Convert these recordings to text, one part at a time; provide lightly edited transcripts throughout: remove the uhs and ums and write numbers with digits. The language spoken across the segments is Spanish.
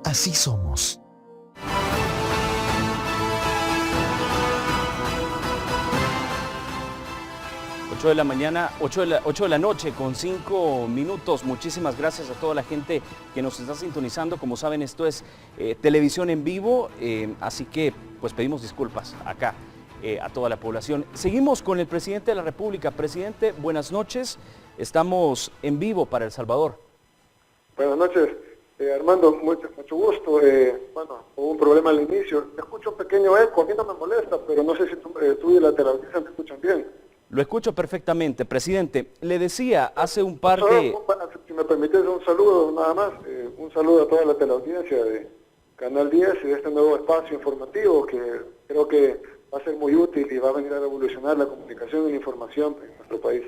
Así somos. Ocho de la mañana, 8 de la noche con 5 minutos. Muchísimas gracias a toda la gente que nos está sintonizando. Como saben, esto es televisión en vivo, así que pues pedimos disculpas acá a toda la población. Seguimos con el presidente de la República. Presidente, buenas noches. Estamos en vivo para El Salvador. Buenas noches, Armando, mucho gusto. Bueno, hubo un problema al inicio. Escucho un pequeño eco, a mí no me molesta, pero no sé si tú y la televisión me escuchan bien. Lo escucho perfectamente. Presidente, le decía hace un par de... Si me permites un saludo nada más, un saludo a toda la teleaudiencia de Canal 10 y de este nuevo espacio informativo que creo que va a ser muy útil y va a venir a revolucionar la comunicación y la información en nuestro país.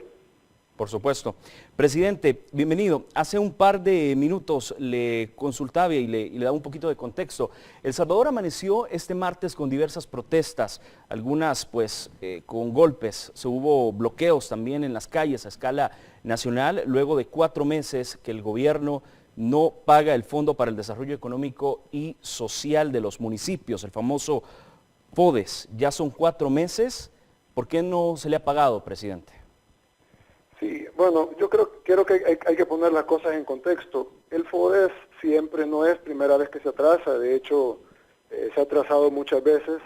Por supuesto. Presidente, bienvenido. Hace un par de minutos le consultaba y le daba un poquito de contexto. El Salvador amaneció este martes con diversas protestas, algunas pues con golpes. Hubo bloqueos también en las calles a escala nacional, luego de 4 meses que el gobierno no paga el Fondo para el Desarrollo Económico y Social de los municipios, el famoso FODES. Ya son 4 meses. ¿Por qué no se le ha pagado, presidente? Sí, bueno, yo creo que hay que poner las cosas en contexto. El FODES siempre no es primera vez que se atrasa, de hecho se ha atrasado muchas veces.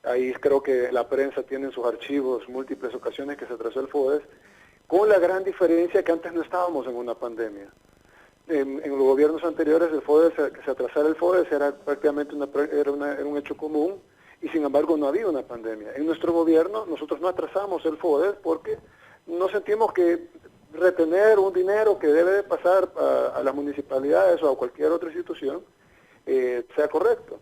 Ahí creo que la prensa tiene en sus archivos múltiples ocasiones que se atrasó el FODES, con la gran diferencia que antes no estábamos en una pandemia. En los gobiernos anteriores el FODES, que se atrasara el FODES era prácticamente era un hecho común y sin embargo no había una pandemia. En nuestro gobierno nosotros no atrasamos el FODES porque no sentimos que retener un dinero que debe de pasar a las municipalidades o a cualquier otra institución sea correcto.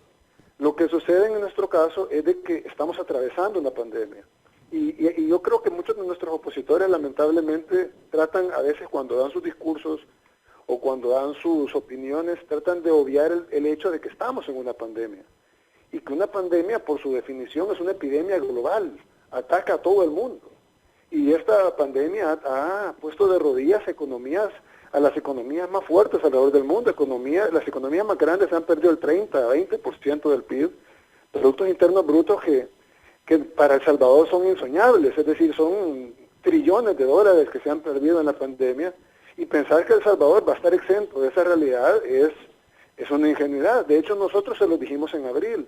Lo que sucede en nuestro caso es de que estamos atravesando una pandemia. Y yo creo que muchos de nuestros opositores lamentablemente tratan a veces cuando dan sus discursos o cuando dan sus opiniones, tratan de obviar el hecho de que estamos en una pandemia. Y que una pandemia, por su definición, es una epidemia global, ataca a todo el mundo. Y esta pandemia ha puesto de rodillas a las economías más fuertes alrededor del mundo. Las economías más grandes han perdido el 30-20% del PIB, Productos Internos Brutos que para El Salvador son insoñables, es decir, son trillones de dólares que se han perdido en la pandemia, y pensar que El Salvador va a estar exento de esa realidad es una ingenuidad. De hecho, nosotros se lo dijimos en abril,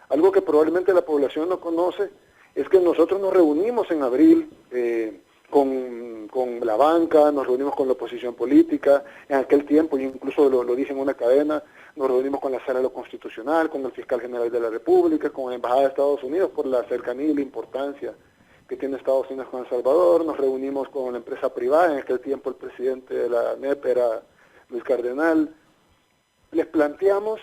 algo que probablemente la población no conoce, es que nosotros nos reunimos en abril con la banca, nos reunimos con la oposición política, en aquel tiempo, y incluso lo dije en una cadena, nos reunimos con la Sala de lo Constitucional, con el Fiscal General de la República, con la Embajada de Estados Unidos por la cercanía y la importancia que tiene Estados Unidos con El Salvador, nos reunimos con la empresa privada, en aquel tiempo el presidente de la NEP era Luis Cardenal, les planteamos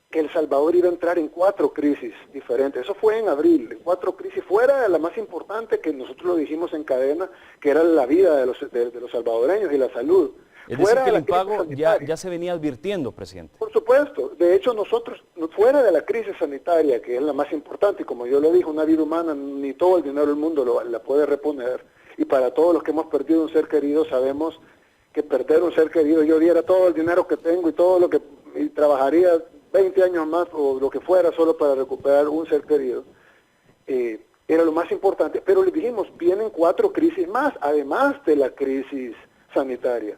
que El Salvador iba a entrar en 4 crisis diferentes. Eso fue en abril, 4 crisis, fuera de la más importante que nosotros lo dijimos en cadena, que era la vida de los salvadoreños y la salud. Es decir, que el impago ya se venía advirtiendo, presidente. Por supuesto. De hecho, nosotros, fuera de la crisis sanitaria, que es la más importante, y como yo lo dije, una vida humana, ni todo el dinero del mundo la puede reponer, y para todos los que hemos perdido un ser querido, sabemos que perder un ser querido, yo diera todo el dinero que tengo y todo lo que y trabajaría 20 años más o lo que fuera solo para recuperar un ser querido, era lo más importante. Pero le dijimos, vienen 4 crisis más, además de la crisis sanitaria.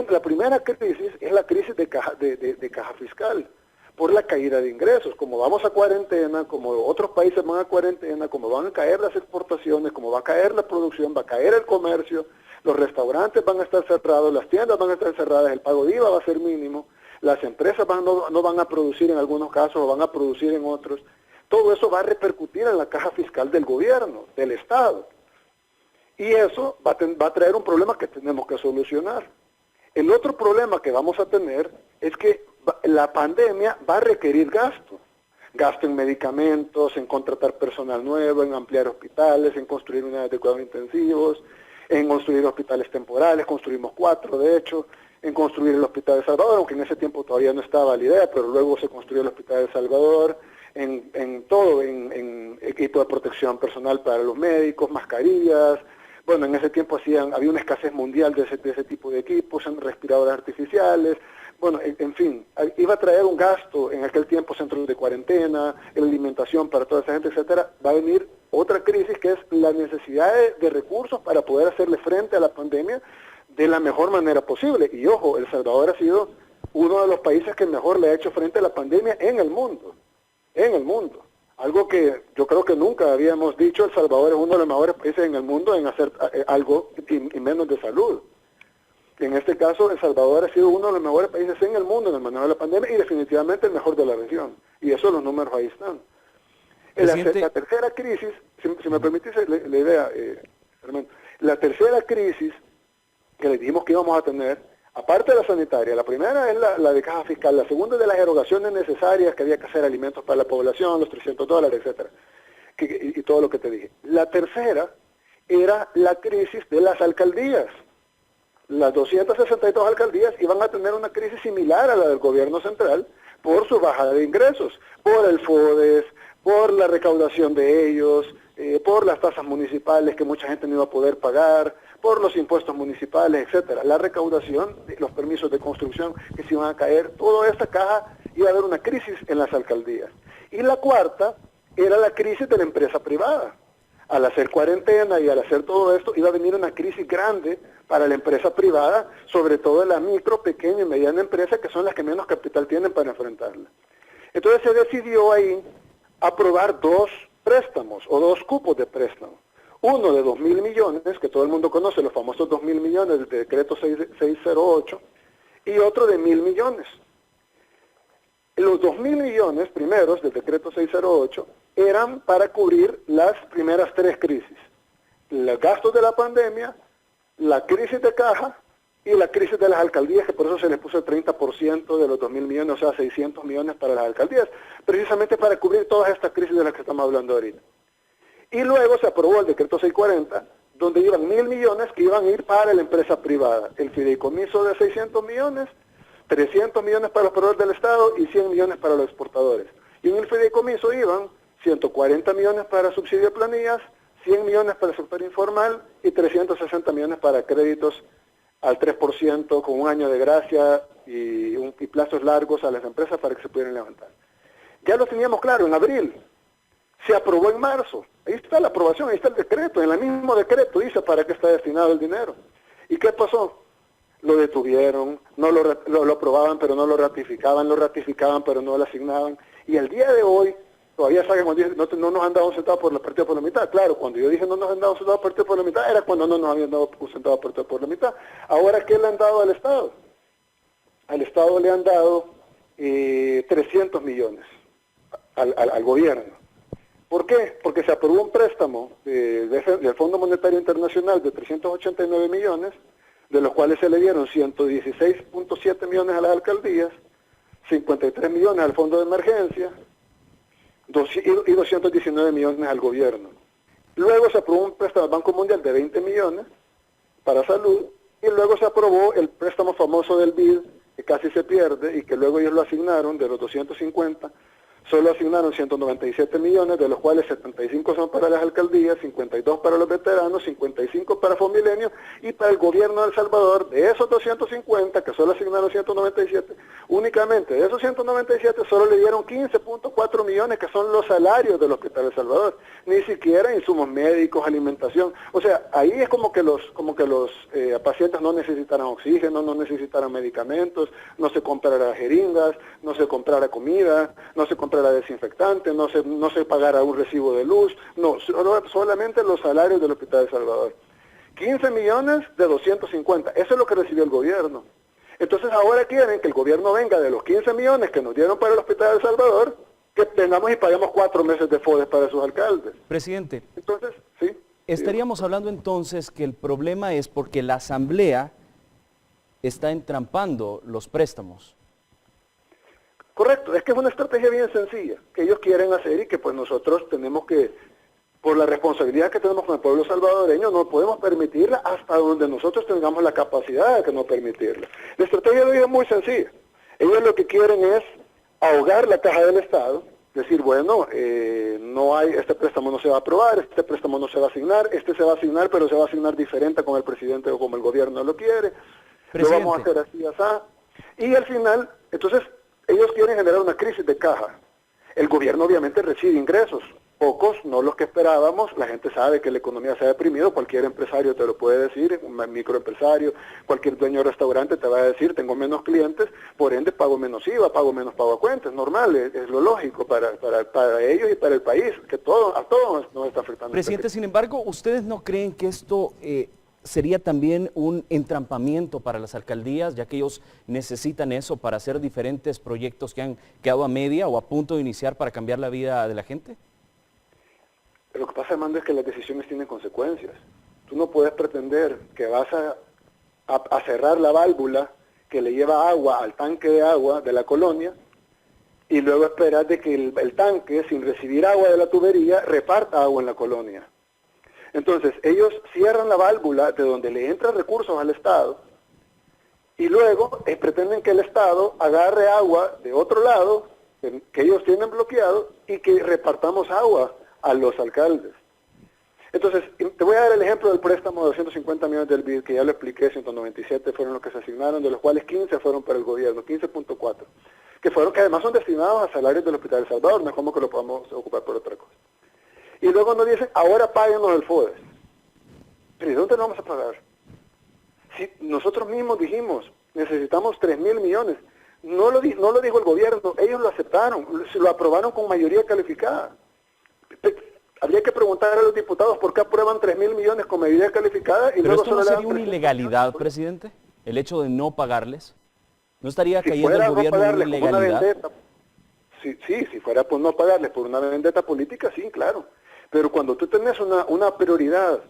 La primera crisis es la crisis de caja fiscal, por la caída de ingresos. Como vamos a cuarentena, como otros países van a cuarentena, como van a caer las exportaciones, como va a caer la producción, va a caer el comercio, los restaurantes van a estar cerrados, las tiendas van a estar cerradas, el pago de IVA va a ser mínimo, las empresas no van a producir en algunos casos o van a producir en otros. Todo eso va a repercutir en la caja fiscal del gobierno, del Estado. Y eso va a traer un problema que tenemos que solucionar. El otro problema que vamos a tener es que la pandemia va a requerir gasto. Gasto en medicamentos, en contratar personal nuevo, en ampliar hospitales, en construir unidades de cuidados intensivos, en construir hospitales temporales, construimos 4 de hecho, en construir el Hospital de Salvador, aunque en ese tiempo todavía no estaba la idea, pero luego se construyó el Hospital de Salvador, en equipo de protección personal para los médicos, mascarillas. Bueno, en ese tiempo había una escasez mundial de ese tipo de equipos, en respiradores artificiales. bueno, en fin, iba a traer un gasto en aquel tiempo, centros de cuarentena, alimentación para toda esa gente, etcétera. Va a venir otra crisis que es la necesidad de recursos para poder hacerle frente a la pandemia de la mejor manera posible. Y ojo, El Salvador ha sido uno de los países que mejor le ha hecho frente a la pandemia en el mundo. Algo que yo creo que nunca habíamos dicho. El Salvador es uno de los mejores países en el mundo en hacer algo y menos de salud. En este caso, El Salvador ha sido uno de los mejores países en el mundo en el manejo de la pandemia y definitivamente el mejor de la región. Y eso, los números ahí están. La tercera crisis, si me permitís la idea, Fernando, la tercera crisis que le dijimos que íbamos a tener, aparte de la sanitaria, la primera es la de caja fiscal, la segunda es de las erogaciones necesarias que había que hacer alimentos para la población, los $300, etcétera, y todo lo que te dije. La tercera era la crisis de las alcaldías. Las 262 alcaldías iban a tener una crisis similar a la del gobierno central por su bajada de ingresos, por el FODES, por la recaudación de ellos, por las tasas municipales que mucha gente no iba a poder pagar, por los impuestos municipales, etcétera. La recaudación, los permisos de construcción que se iban a caer, toda esta caja iba a haber una crisis en las alcaldías. Y la cuarta era la crisis de la empresa privada. Al hacer cuarentena y al hacer todo esto, iba a venir una crisis grande para la empresa privada, sobre todo la micro, pequeña y mediana empresa, que son las que menos capital tienen para enfrentarla. Entonces se decidió ahí aprobar dos préstamos o dos cupos de préstamo. Uno de 2.000 millones, que todo el mundo conoce, los famosos 2.000 millones del decreto 608, y otro de 1.000 millones. Los 2.000 millones primeros del decreto 608 eran para cubrir las primeras tres crisis: los gastos de la pandemia, la crisis de caja y la crisis de las alcaldías, que por eso se les puso el 30% de los 2.000 millones, o sea, 600 millones para las alcaldías, precisamente para cubrir todas estas crisis de las que estamos hablando ahorita. Y luego se aprobó el decreto 640, donde iban 1.000 millones que iban a ir para la empresa privada, el fideicomiso de 600 millones, 300 millones para los proveedores del Estado y 100 millones para los exportadores. Y en el fideicomiso iban 140 millones para subsidio de planillas, 100 millones para el sector informal y 360 millones para créditos al 3% con un año de gracia y plazos largos a las empresas para que se pudieran levantar. Ya lo teníamos claro en abril, se aprobó en marzo, ahí está la aprobación, ahí está el decreto, en el mismo decreto dice para qué está destinado el dinero. ¿Y qué pasó? Lo detuvieron, no lo aprobaban pero no lo ratificaban pero no lo asignaban, y el día de hoy todavía saben cuando dicen, no nos han dado un centavo por la partida por la mitad. Claro, cuando yo dije no nos han dado un centavo por partida por la mitad, era cuando no nos habían dado un centavo por la mitad. Ahora, ¿qué le han dado al Estado? Al Estado le han dado 300 millones al gobierno. ¿Por qué? Porque se aprobó un préstamo del Fondo Monetario Internacional de 389 millones, de los cuales se le dieron 116.7 millones a las alcaldías, 53 millones al Fondo de Emergencia, y 219 millones al gobierno. Luego se aprobó un préstamo al Banco Mundial de 20 millones para salud, y luego se aprobó el préstamo famoso del BID, que casi se pierde, y que luego ellos lo asignaron, de los 250, solo asignaron 197 millones, de los cuales 75 son para las alcaldías, 52 para los veteranos, 55 para Fomilenios, y para el gobierno de El Salvador, de esos 250, que solo asignaron 197, únicamente de esos 197 solo le dieron 15.4 millones, que son los salarios del Hospital de El Salvador, ni siquiera insumos médicos, alimentación. O sea, ahí es como que los pacientes no necesitaran oxígeno, no necesitaran medicamentos, no se comprara jeringas, no se comprara comida, no se comprara desinfectante, no se pagara un recibo de luz, no, solamente los salarios del Hospital de El Salvador. 15 millones de 250, eso es lo que recibió el gobierno. Entonces ahora quieren que el gobierno venga de los 15 millones que nos dieron para el Hospital de El Salvador, que tengamos y paguemos 4 meses de FODES para sus alcaldes. Presidente, entonces, sí. Estaríamos hablando entonces que el problema es porque la Asamblea está entrampando los préstamos. Correcto, es que es una estrategia bien sencilla, que ellos quieren hacer y que pues nosotros tenemos que, por la responsabilidad que tenemos con el pueblo salvadoreño, no podemos permitirla hasta donde nosotros tengamos la capacidad de no permitirla. La estrategia de ellos es muy sencilla. Ellos lo que quieren es ahogar la caja del Estado, decir, bueno, no hay, este préstamo no se va a aprobar, este préstamo no se va a asignar, este se va a asignar, pero se va a asignar diferente como el presidente o como el gobierno lo quiere. Lo vamos a hacer así, así. Y al final, entonces, ellos quieren generar una crisis de caja. El gobierno obviamente recibe ingresos, pocos, no los que esperábamos. La gente sabe que la economía se ha deprimido, cualquier empresario te lo puede decir, un microempresario, cualquier dueño de restaurante te va a decir, tengo menos clientes, por ende pago menos IVA, pago menos pago a cuentas, normal, es lo lógico para ellos y para el país, que a todos nos está afectando. Presidente, sin embargo, ¿ustedes no creen que esto sería también un entrampamiento para las alcaldías, ya que ellos necesitan eso para hacer diferentes proyectos que han quedado a media o a punto de iniciar para cambiar la vida de la gente? Lo que pasa, Armando, es que las decisiones tienen consecuencias. Tú no puedes pretender que vas a cerrar la válvula que le lleva agua al tanque de agua de la colonia y luego esperar de que el tanque, sin recibir agua de la tubería, reparta agua en la colonia. Entonces, ellos cierran la válvula de donde le entran recursos al Estado y luego pretenden que el Estado agarre agua de otro lado, que ellos tienen bloqueado, y que repartamos agua a los alcaldes. Entonces, te voy a dar el ejemplo del préstamo de 250 millones del BID, que ya lo expliqué, 197 fueron los que se asignaron, de los cuales 15 fueron para el gobierno, 15.4, que además son destinados a salarios del Hospital de Salvador, no es como que lo podamos ocupar por otra cosa. Y luego nos dicen, ahora páguenos el FODES. ¿Pero de dónde lo vamos a pagar? Si nosotros mismos dijimos, necesitamos 3.000 millones, no lo dijo el gobierno, ellos lo aceptaron, lo aprobaron con mayoría calificada. Habría que preguntar a los diputados por qué aprueban 3.000 millones con mayoría calificada y ¿Pero luego esto solo no le dan sería una 300 ilegalidad, millones? presidente? ¿El hecho de no pagarles? ¿No estaría Si cayendo fuera el no gobierno en una pagarles como una ilegalidad? vendetta, si fuera por no pagarles por una vendetta política, sí, claro. Pero cuando tú tenés una prioridad,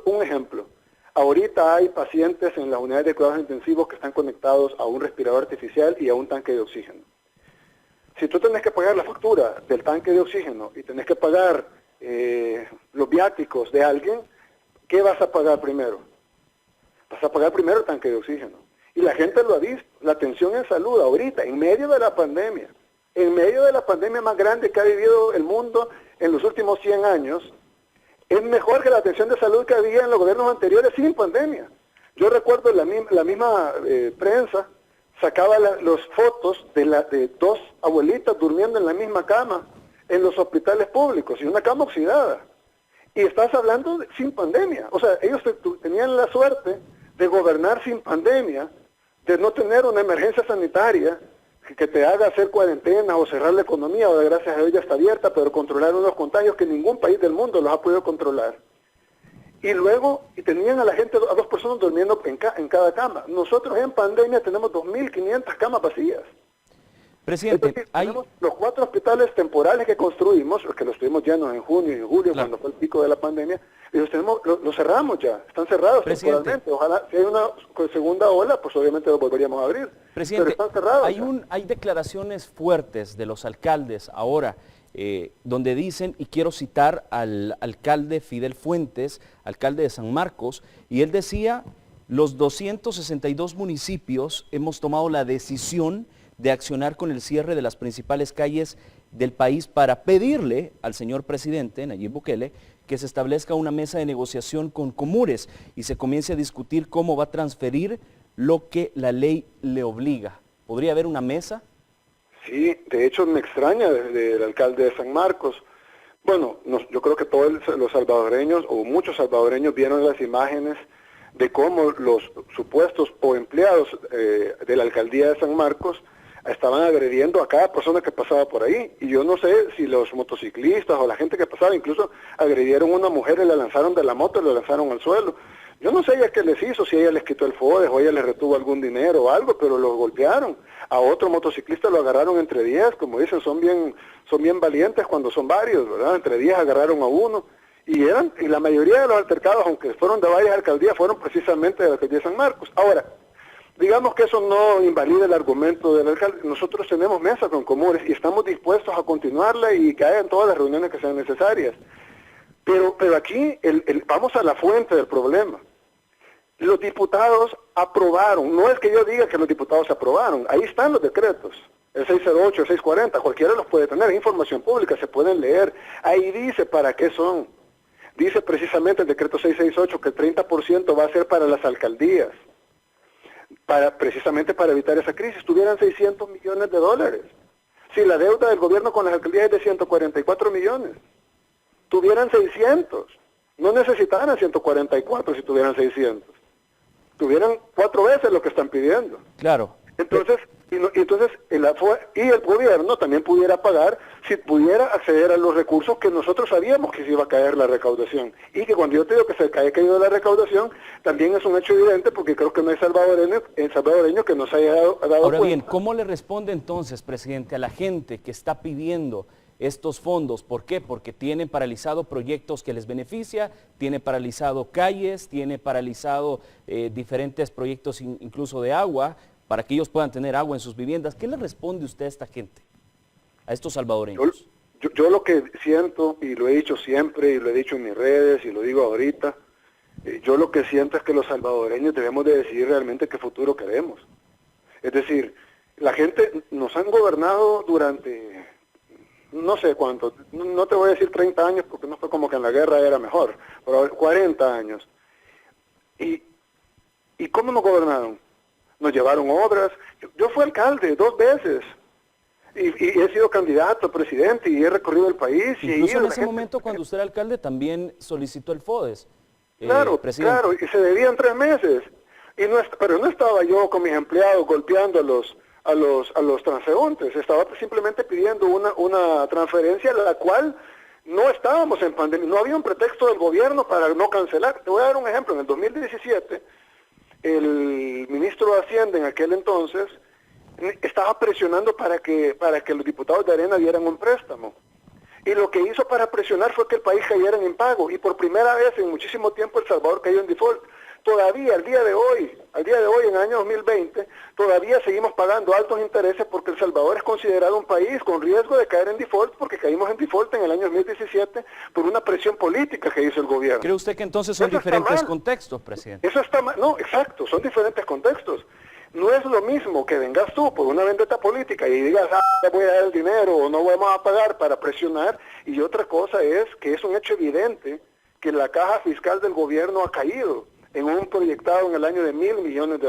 un ejemplo, ahorita hay pacientes en las unidades de cuidados intensivos que están conectados a un respirador artificial y a un tanque de oxígeno. Si tú tenés que pagar la factura del tanque de oxígeno y tenés que pagar los viáticos de alguien, ¿qué vas a pagar primero? Vas a pagar primero el tanque de oxígeno. Y la gente lo ha visto, la atención en salud ahorita, en medio de la pandemia más grande que ha vivido el mundo en los últimos 100 años, es mejor que la atención de salud que había en los gobiernos anteriores sin pandemia. Yo recuerdo la misma prensa sacaba las fotos de dos abuelitas durmiendo en la misma cama en los hospitales públicos, y una cama oxidada. Y estás hablando sin pandemia. O sea, ellos tenían la suerte de gobernar sin pandemia, de no tener una emergencia sanitaria que te haga hacer cuarentena o cerrar la economía, ahora gracias a Dios ya está abierta, pero controlar unos contagios que ningún país del mundo los ha podido controlar. Y luego, tenían a la gente, a 2 personas durmiendo en cada cama. Nosotros en pandemia tenemos 2.500 camas vacías. Presidente, tenemos los 4 hospitales temporales que construimos, los que los tuvimos llenos en junio y en julio, claro, cuando fue el pico de la pandemia, y los cerramos ya, están cerrados temporalmente. Ojalá, si hay una segunda ola, pues obviamente los volveríamos a abrir. Presidente, pero están cerrados hay declaraciones fuertes de los alcaldes ahora, donde dicen, y quiero citar al alcalde Fidel Fuentes, alcalde de San Marcos, y él decía, los 262 municipios hemos tomado la decisión de accionar con el cierre de las principales calles del país para pedirle al señor presidente, Nayib Bukele, que se establezca una mesa de negociación con Comures y se comience a discutir cómo va a transferir lo que la ley le obliga. ¿Podría haber una mesa? Sí, de hecho me extraña del alcalde de San Marcos. Bueno, yo creo que todos los salvadoreños o muchos salvadoreños vieron las imágenes de cómo los supuestos o empleados de la alcaldía de San Marcos estaban agrediendo a cada persona que pasaba por ahí. Y yo no sé si los motociclistas o la gente que pasaba, incluso agredieron a una mujer y la lanzaron de la moto y la lanzaron al suelo. Yo no sé ella qué les hizo, si ella les quitó el FODES o ella les retuvo algún dinero o algo, pero los golpearon. A otro motociclista lo agarraron entre 10, como dicen, son bien valientes cuando son varios, ¿verdad? Entre 10 agarraron a uno. Y la mayoría de los altercados, aunque fueron de varias alcaldías, fueron precisamente de la alcaldía de San Marcos. Ahora, digamos que eso no invalida el argumento del alcalde. Nosotros tenemos mesa con Comures y estamos dispuestos a continuarla y que hagan todas las reuniones que sean necesarias. Pero aquí vamos a la fuente del problema. Los diputados aprobaron, no es que yo diga que los diputados aprobaron, ahí están los decretos, el 608, el 640, cualquiera los puede tener, es información pública, se pueden leer. Ahí dice para qué son. Dice precisamente el decreto 668 que el 30% va a ser para las alcaldías. precisamente para evitar esa crisis. Tuvieran 600 millones de dólares. Si la deuda del gobierno con las alcaldías es de 144 millones, tuvieran 600. No necesitaran 144 si tuvieran 600. Tuvieran 4 veces lo que están pidiendo. Claro. Entonces, el gobierno también pudiera pagar si pudiera acceder a los recursos que nosotros sabíamos que se iba a caer la recaudación. Y que cuando yo te digo que se haya caído la recaudación, también es un hecho evidente porque creo que no hay salvadoreño que nos haya dado Ahora cuenta. bien, ¿cómo le responde entonces, presidente, a la gente que está pidiendo estos fondos? ¿Por qué? Porque tienen paralizado proyectos que les beneficia, tiene paralizado calles, tiene paralizado diferentes proyectos incluso de agua, para que ellos puedan tener agua en sus viviendas. ¿Qué le responde usted a esta gente, a estos salvadoreños? Yo lo que siento, y lo he dicho siempre, y lo he dicho en mis redes, y lo digo ahorita, yo lo que siento es que los salvadoreños debemos de decidir realmente qué futuro queremos. Es decir, la gente nos han gobernado durante, no sé cuánto, no te voy a decir 30 años, porque no fue como que en la guerra era mejor, pero 40 años. ¿Y cómo nos gobernaron? Nos llevaron obras. Yo fui alcalde 2 veces y he sido candidato a presidente y he recorrido el país. Incluso en ese momento, cuando usted era alcalde, también solicitó el FODES. Claro, claro, y se debían 3 meses. Pero no estaba yo con mis empleados golpeando a los transeúntes. Estaba simplemente pidiendo una transferencia, la cual no estábamos en pandemia. No había un pretexto del gobierno para no cancelar. Te voy a dar un ejemplo. En el 2017... el ministro de Hacienda en aquel entonces estaba presionando para que los diputados de Arena dieran un préstamo. Y lo que hizo para presionar fue que el país cayera en impago. Y por primera vez en muchísimo tiempo El Salvador cayó en default. Todavía, al día de hoy, en el año 2020, todavía seguimos pagando altos intereses porque El Salvador es considerado un país con riesgo de caer en default porque caímos en default en el año 2017 por una presión política que hizo el gobierno. ¿Cree usted que entonces son diferentes contextos, presidente? Eso está mal. No, exacto, son diferentes contextos. No es lo mismo que vengas tú por una vendetta política y digas, te voy a dar el dinero o no vamos a pagar para presionar, y otra cosa es que es un hecho evidente que la caja fiscal del gobierno ha caído en un proyectado en el año de $1.000 millones.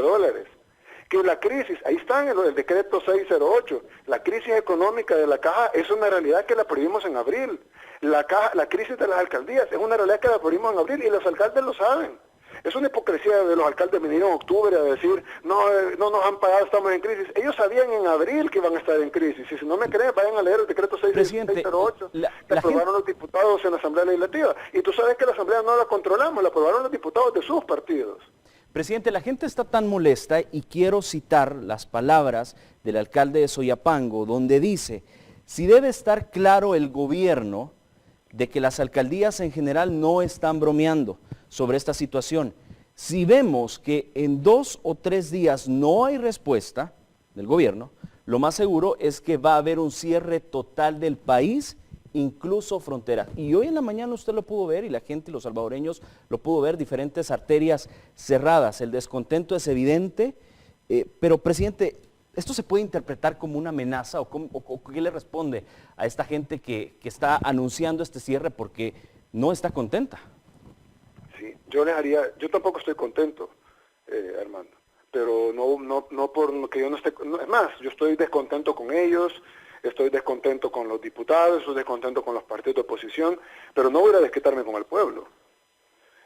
Que la crisis, ahí está en el decreto 608, la crisis económica de la caja es una realidad que la previmos en abril. La crisis de las alcaldías es una realidad que la previmos en abril y los alcaldes lo saben. Es una hipocresía de los alcaldes venir en octubre a decir, no nos han pagado, estamos en crisis. Ellos sabían en abril que iban a estar en crisis. Y si no me creen, vayan a leer el decreto 608 que aprobaron los diputados en la Asamblea Legislativa. Y tú sabes que la Asamblea no la controlamos, la aprobaron los diputados de sus partidos. Presidente, la gente está tan molesta y quiero citar las palabras del alcalde de Soyapango, donde dice, si debe estar claro el gobierno de que las alcaldías en general no están bromeando sobre esta situación. Si vemos que en 2 o 3 días no hay respuesta del gobierno, lo más seguro es que va a haber un cierre total del país, incluso fronteras. Y hoy en la mañana usted lo pudo ver y la gente y los salvadoreños lo pudo ver, diferentes arterias cerradas. El descontento es evidente, pero presidente, ¿esto se puede interpretar como una amenaza o qué le responde a esta gente que está anunciando este cierre porque no está contenta? Sí, yo tampoco estoy contento, Armando, pero no por que yo no esté, es más, yo estoy descontento con ellos, estoy descontento con los diputados, estoy descontento con los partidos de oposición, pero no voy a desquitarme con el pueblo.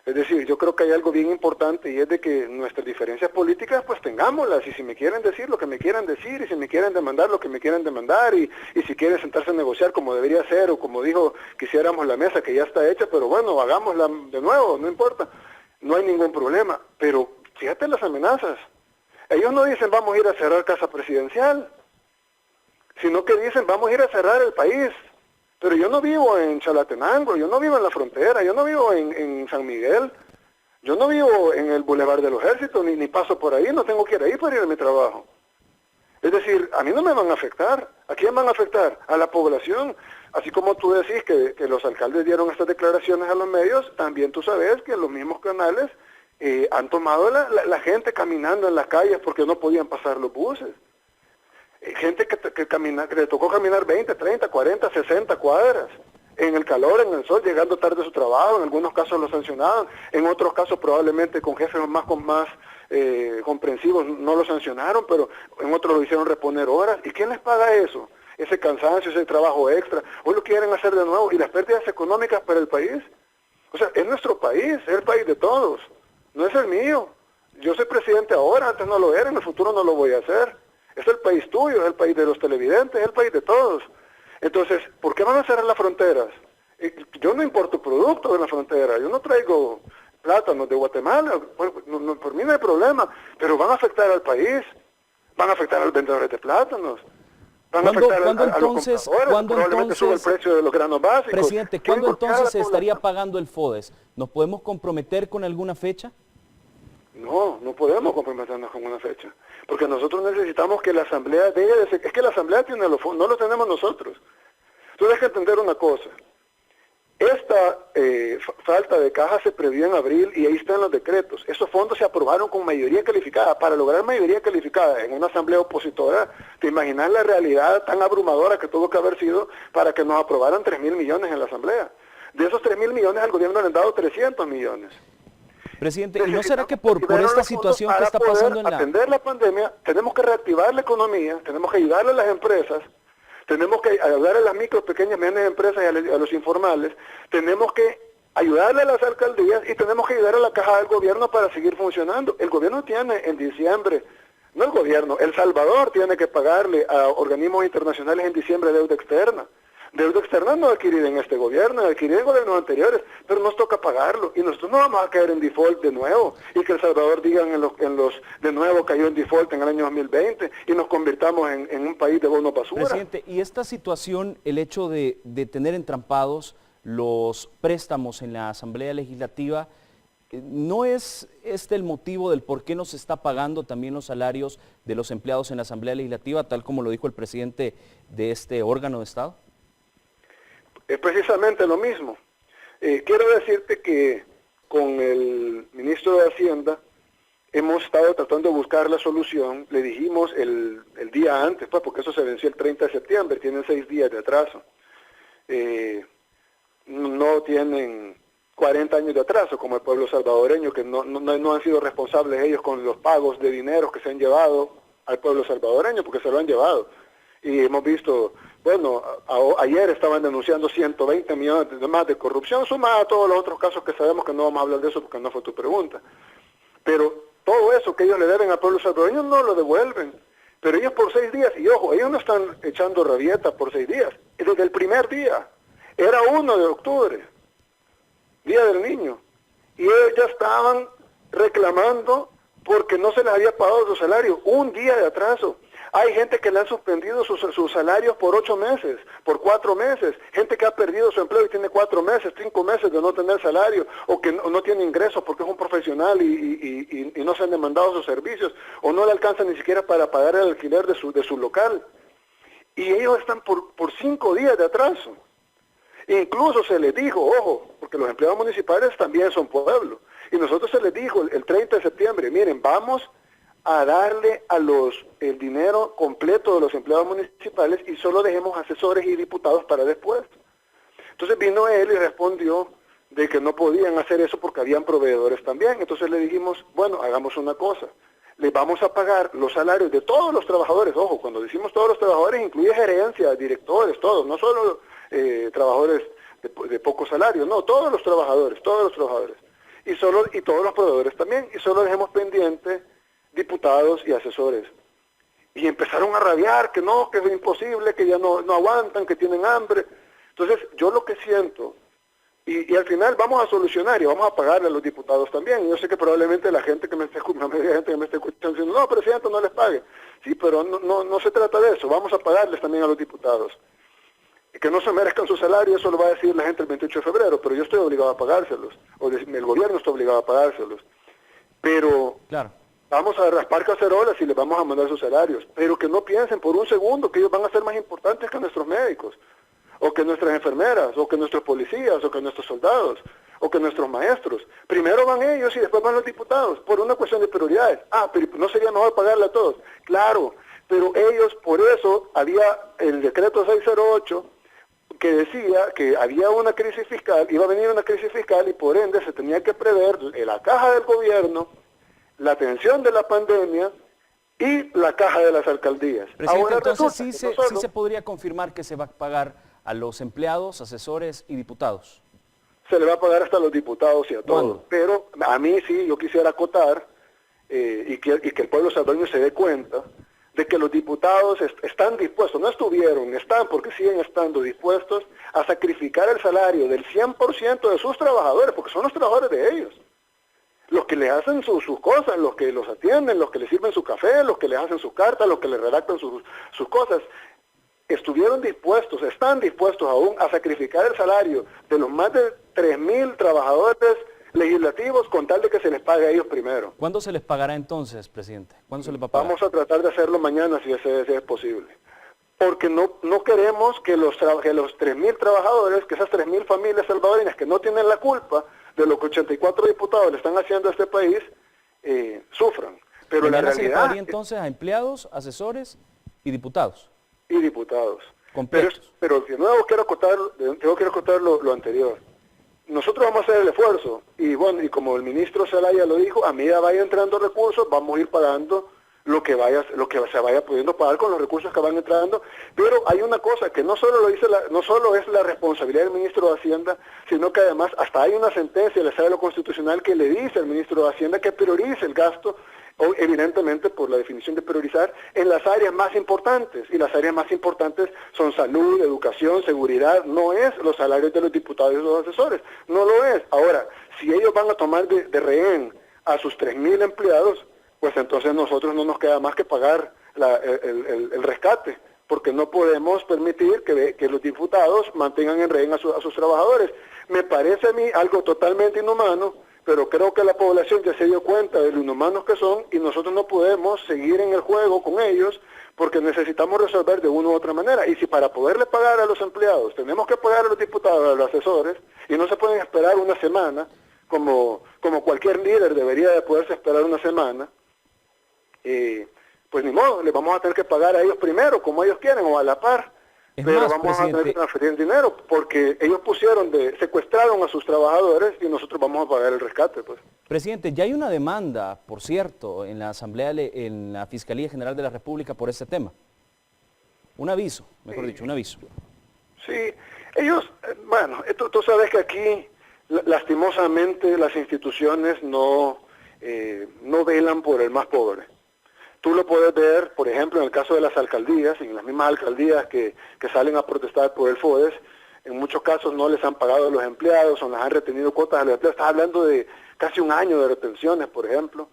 Es decir, yo creo que hay algo bien importante y es de que nuestras diferencias políticas pues tengámoslas, y si me quieren decir lo que me quieran decir, y si me quieren demandar lo que me quieran demandar, y si quieren sentarse a negociar como debería ser, o como dijo, quisiéramos la mesa que ya está hecha, pero bueno, hagámosla de nuevo, no importa, no hay ningún problema. Pero fíjate las amenazas, ellos no dicen vamos a ir a cerrar Casa Presidencial, sino que dicen vamos a ir a cerrar el país. Pero yo no vivo en Chalatenango, yo no vivo en la frontera, yo no vivo en San Miguel, yo no vivo en el Boulevard del Ejército, ni paso por ahí, no tengo que ir ahí para ir a mi trabajo. Es decir, a mí no me van a afectar. ¿A quién van a afectar? A la población. Así como tú decís que los alcaldes dieron estas declaraciones a los medios, también tú sabes que los mismos canales han tomado la gente caminando en las calles porque no podían pasar los buses. Gente que le tocó caminar 20, 30, 40, 60 cuadras, en el calor, en el sol, llegando tarde a su trabajo. En algunos casos lo sancionaban, en otros casos probablemente con jefes con más comprensivos no lo sancionaron, pero en otros lo hicieron reponer horas. ¿Y quién les paga eso? Ese cansancio, ese trabajo extra. Hoy lo quieren hacer de nuevo. ¿Y las pérdidas económicas para el país? O sea, es nuestro país, es el país de todos, no es el mío. Yo soy presidente ahora, antes no lo era, en el futuro no lo voy a hacer. Es el país tuyo, es el país de los televidentes, es el país de todos. Entonces, ¿por qué van a cerrar las fronteras? Yo no importo productos de la frontera, yo no traigo plátanos de Guatemala, por mí no hay problema, pero van a afectar al país, van a afectar a los vendedores de plátanos, van a afectar a los compradores, probablemente sube el precio de los granos básicos. Presidente, ¿cuándo entonces se estaría pagando el FODES? ¿Nos podemos comprometer con alguna fecha? No, no podemos comprometernos con una fecha, porque nosotros necesitamos que la Asamblea deje de ser, es que la Asamblea tiene los fondos, no los tenemos nosotros. Tú tienes que entender una cosa, esta falta de caja se previó en abril y ahí están los decretos. Esos fondos se aprobaron con mayoría calificada. Para lograr mayoría calificada en una asamblea opositora, ¿te imaginas la realidad tan abrumadora que tuvo que haber sido para que nos aprobaran 3.000 millones en la asamblea? De esos 3.000 millones al gobierno le han dado 300 millones. Presidente, ¿y no será que por esta situación que está pasando en la... Para atender la pandemia, tenemos que reactivar la economía, tenemos que ayudarle a las empresas, tenemos que ayudar a las micro, pequeñas, medianas empresas y a los informales, tenemos que ayudarle a las alcaldías y tenemos que ayudar a la caja del gobierno para seguir funcionando. El gobierno tiene en diciembre, no el gobierno, El Salvador tiene que pagarle a organismos internacionales en diciembre deuda externa. Deuda externa no adquirida en este gobierno, adquirida en gobiernos anteriores, pero nos toca pagarlo y nosotros no vamos a caer en default de nuevo y que El Salvador digan de nuevo cayó en default en el año 2020 y nos convirtamos en un país de bono basura. Presidente, y esta situación, el hecho de tener entrampados los préstamos en la Asamblea Legislativa, ¿no es este el motivo del por qué no se está pagando también los salarios de los empleados en la Asamblea Legislativa, tal como lo dijo el presidente de este órgano de Estado? Es precisamente lo mismo. Quiero decirte que con el ministro de Hacienda hemos estado tratando de buscar la solución. Le dijimos el día antes, pues, porque eso se venció el 30 de septiembre, tienen 6 días de atraso. No tienen 40 años de atraso como el pueblo salvadoreño, que no han sido responsables ellos con los pagos de dinero que se han llevado al pueblo salvadoreño, porque se lo han llevado. Y hemos visto, bueno, ayer estaban denunciando 120 millones más de corrupción, sumada a todos los otros casos que sabemos que no vamos a hablar de eso porque no fue tu pregunta. Pero todo eso que ellos le deben al pueblo salvadoreño no lo devuelven. Pero ellos por 6 días, y ojo, ellos no están echando rabieta por 6 días, desde el primer día, era 1 de octubre, Día del Niño, y ellos ya estaban reclamando porque no se les había pagado su salario, 1 día de atraso. Hay gente que le han suspendido sus salarios por 8 meses, por 4 meses, gente que ha perdido su empleo y tiene 4 meses, 5 meses de no tener salario, o que no tiene ingresos porque es un profesional y no se han demandado sus servicios, o no le alcanza ni siquiera para pagar el alquiler de su local. Y ellos están por 5 días de atraso. Incluso se les dijo, ojo, porque los empleados municipales también son pueblo, y nosotros se les dijo el 30 de septiembre, miren, vamos a darle el dinero completo de los empleados municipales y solo dejemos asesores y diputados para después. Entonces vino él y respondió de que no podían hacer eso porque habían proveedores también. Entonces le dijimos, bueno, hagamos una cosa, les vamos a pagar los salarios de todos los trabajadores. Ojo, cuando decimos todos los trabajadores incluye gerencia, directores, todos, no solo trabajadores de poco salario, no, todos los trabajadores, y todos los proveedores también, y solo dejemos pendiente diputados y asesores. Y empezaron a rabiar, que no, que es imposible, que ya no aguantan, que tienen hambre. Entonces, yo lo que siento, y al final vamos a solucionar y vamos a pagarle a los diputados también. Yo sé que probablemente la gente que me esté escuchando, diciendo, no, presidente, no les pague. Sí, pero no se trata de eso, vamos a pagarles también a los diputados. Que no se merezcan su salario, eso lo va a decir la gente el 28 de febrero, pero yo estoy obligado a pagárselos, o el gobierno está obligado a pagárselos. Pero... claro. Vamos a raspar cacerolas y les vamos a mandar sus salarios, pero que no piensen por un segundo que ellos van a ser más importantes que nuestros médicos, o que nuestras enfermeras, o que nuestros policías, o que nuestros soldados, o que nuestros maestros. Primero van ellos y después van los diputados, por una cuestión de prioridades. Pero ¿no sería mejor pagarle a todos? Claro, pero ellos, por eso había el decreto 608 que decía que había una crisis fiscal, iba a venir una crisis fiscal y por ende se tenía que prever en la caja del gobierno la atención de la pandemia y la caja de las alcaldías. Presidente, Ahora entonces resulta sí se podría confirmar que se va a pagar a los empleados, asesores y diputados. se le va a pagar hasta a los diputados y a todos. ¿Cuándo? Pero a mí sí, yo quisiera acotar y que el pueblo salvadoreño se dé cuenta de que los diputados están dispuestos, no estuvieron, están porque siguen estando dispuestos a sacrificar el salario del 100% de sus trabajadores, porque son los trabajadores de ellos. Los que les hacen sus cosas, los que los atienden, los que les sirven su café, los que les hacen sus cartas, los que les redactan sus cosas, estuvieron dispuestos, están dispuestos aún a sacrificar el salario de los más de 3.000 trabajadores legislativos con tal de que se les pague a ellos primero. ¿Cuándo se les pagará entonces, presidente? ¿Cuándo se les va a pagar? Vamos a tratar de hacerlo mañana si es posible. Porque no queremos que los 3.000 trabajadores, que esas 3.000 familias salvadoreñas que no tienen la culpa de lo que 84 diputados le están haciendo a este país, sufran. Pero la Mañana se le realidad... pagaría entonces a empleados, asesores y diputados. Y diputados. Completos. Pero de nuevo quiero acotar lo anterior. Nosotros vamos a hacer el esfuerzo y bueno, y como el ministro Zelaya lo dijo, a medida vaya entrando recursos, vamos a ir pagando lo que se vaya pudiendo pagar con los recursos que van entrando, pero hay una cosa que no solo es la responsabilidad del ministro de Hacienda, sino que además hasta hay una sentencia del Estado Constitucional que le dice al ministro de Hacienda que priorice el gasto, evidentemente por la definición de priorizar, en las áreas más importantes, y las áreas más importantes son salud, educación, seguridad, no es los salarios de los diputados y los asesores, no lo es. Ahora, si ellos van a tomar de rehén a sus 3.000 empleados, pues entonces nosotros no nos queda más que pagar el rescate, porque no podemos permitir que los diputados mantengan en rehén a sus trabajadores. Me parece a mí algo totalmente inhumano, pero creo que la población ya se dio cuenta de lo inhumanos que son y nosotros no podemos seguir en el juego con ellos porque necesitamos resolver de una u otra manera. Y si para poderle pagar a los empleados tenemos que pagar a los diputados, a los asesores, y no se pueden esperar una semana, como cualquier líder debería de poderse esperar una semana, pues ni modo, les vamos a tener que pagar a ellos primero, como ellos quieren, o a la par. Es Pero más, vamos a tener que presidente, transferir dinero, porque ellos secuestraron a sus trabajadores y nosotros vamos a pagar el rescate, pues. presidente, ya hay una demanda, por cierto, en la Asamblea, en la Fiscalía General de la República por este tema. Un aviso, mejor dicho, un aviso. Sí, ellos, bueno, tú sabes que aquí, lastimosamente, las instituciones no velan por el más pobre. Tú lo puedes ver, por ejemplo, en el caso de las alcaldías, en las mismas alcaldías que salen a protestar por el FODES, en muchos casos no les han pagado a los empleados o les han retenido cuotas a los empleados. Estás hablando de casi un año de retenciones, por ejemplo,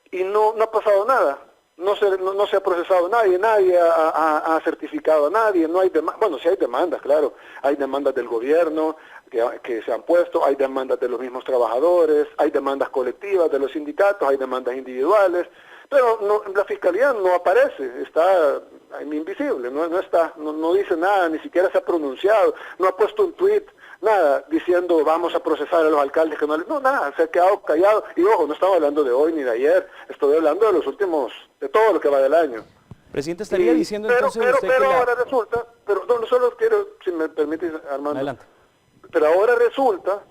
y no ha pasado nada. No se ha procesado nadie ha certificado a nadie, no hay bueno, sí hay demandas, claro, hay demandas del gobierno que se han puesto, hay demandas de los mismos trabajadores, hay demandas colectivas de los sindicatos, hay demandas individuales, pero la fiscalía no aparece, está invisible, no dice nada, ni siquiera se ha pronunciado, no ha puesto un tuit, nada, diciendo vamos a procesar a los alcaldes que no, nada, se ha quedado callado, y ojo, no estamos hablando de hoy ni de ayer, estoy hablando de los últimos, de todo lo que va del año. Presidente, estaría diciendo entonces usted pero que ahora resulta, no solo quiero, si me permites, Armando, Adelante. pero ahora resulta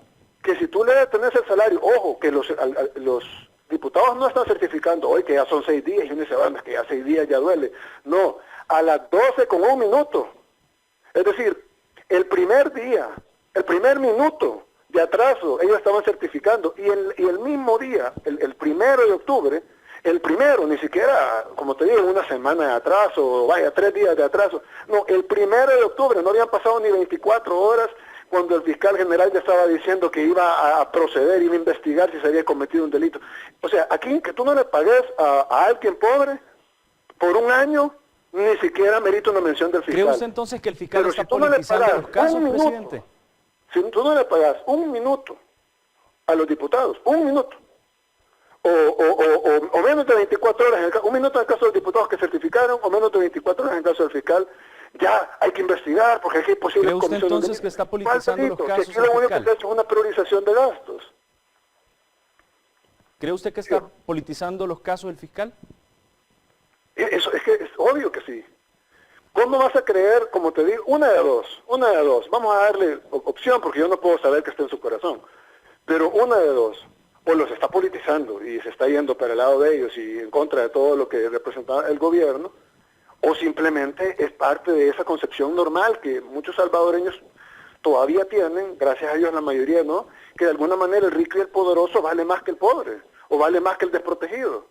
que si tú le detenés el salario, ojo, que los diputados no están certificando hoy que ya son 6 días y uno dice, bueno, es que ya 6 días ya duele. No, a las 12:01. Es decir, el primer día, el primer minuto de atraso, ellos estaban certificando. Y el mismo día, el 1 de octubre, el primero, ni siquiera, como te digo, una semana de atraso, vaya, 3 días de atraso. No, el 1 de octubre, no habían pasado ni 24 horas cuando el fiscal general ya estaba diciendo que iba a proceder, iba a investigar si se había cometido un delito. O sea, aquí que tú no le pagues a alguien pobre por un año, ni siquiera merita una mención del fiscal. ¿Cree usted entonces que el fiscal Pero está si tú no le politizando pagas los casos, un minuto, presidente? si tú no le pagas un minuto a los diputados, un minuto, o menos de 24 horas, un minuto en el caso de los diputados que certificaron, o menos de 24 horas en el caso del fiscal, ya hay que investigar, porque aquí hay posibles ¿Cree usted comisiones de entonces que está politizando los que casos aquí el lo único fiscal? que se ha hecho es una priorización de gastos. ¿Cree usted que está politizando los casos del fiscal? Eso es que es obvio que sí. ¿Cómo vas a creer, como te digo, una de dos, vamos a darle opción porque yo no puedo saber que está en su corazón, pero una de dos, o los está politizando y se está yendo para el lado de ellos y en contra de todo lo que representa el gobierno, o simplemente es parte de esa concepción normal que muchos salvadoreños todavía tienen, gracias a Dios la mayoría no, que de alguna manera el rico y el poderoso vale más que el pobre, o vale más que el desprotegido.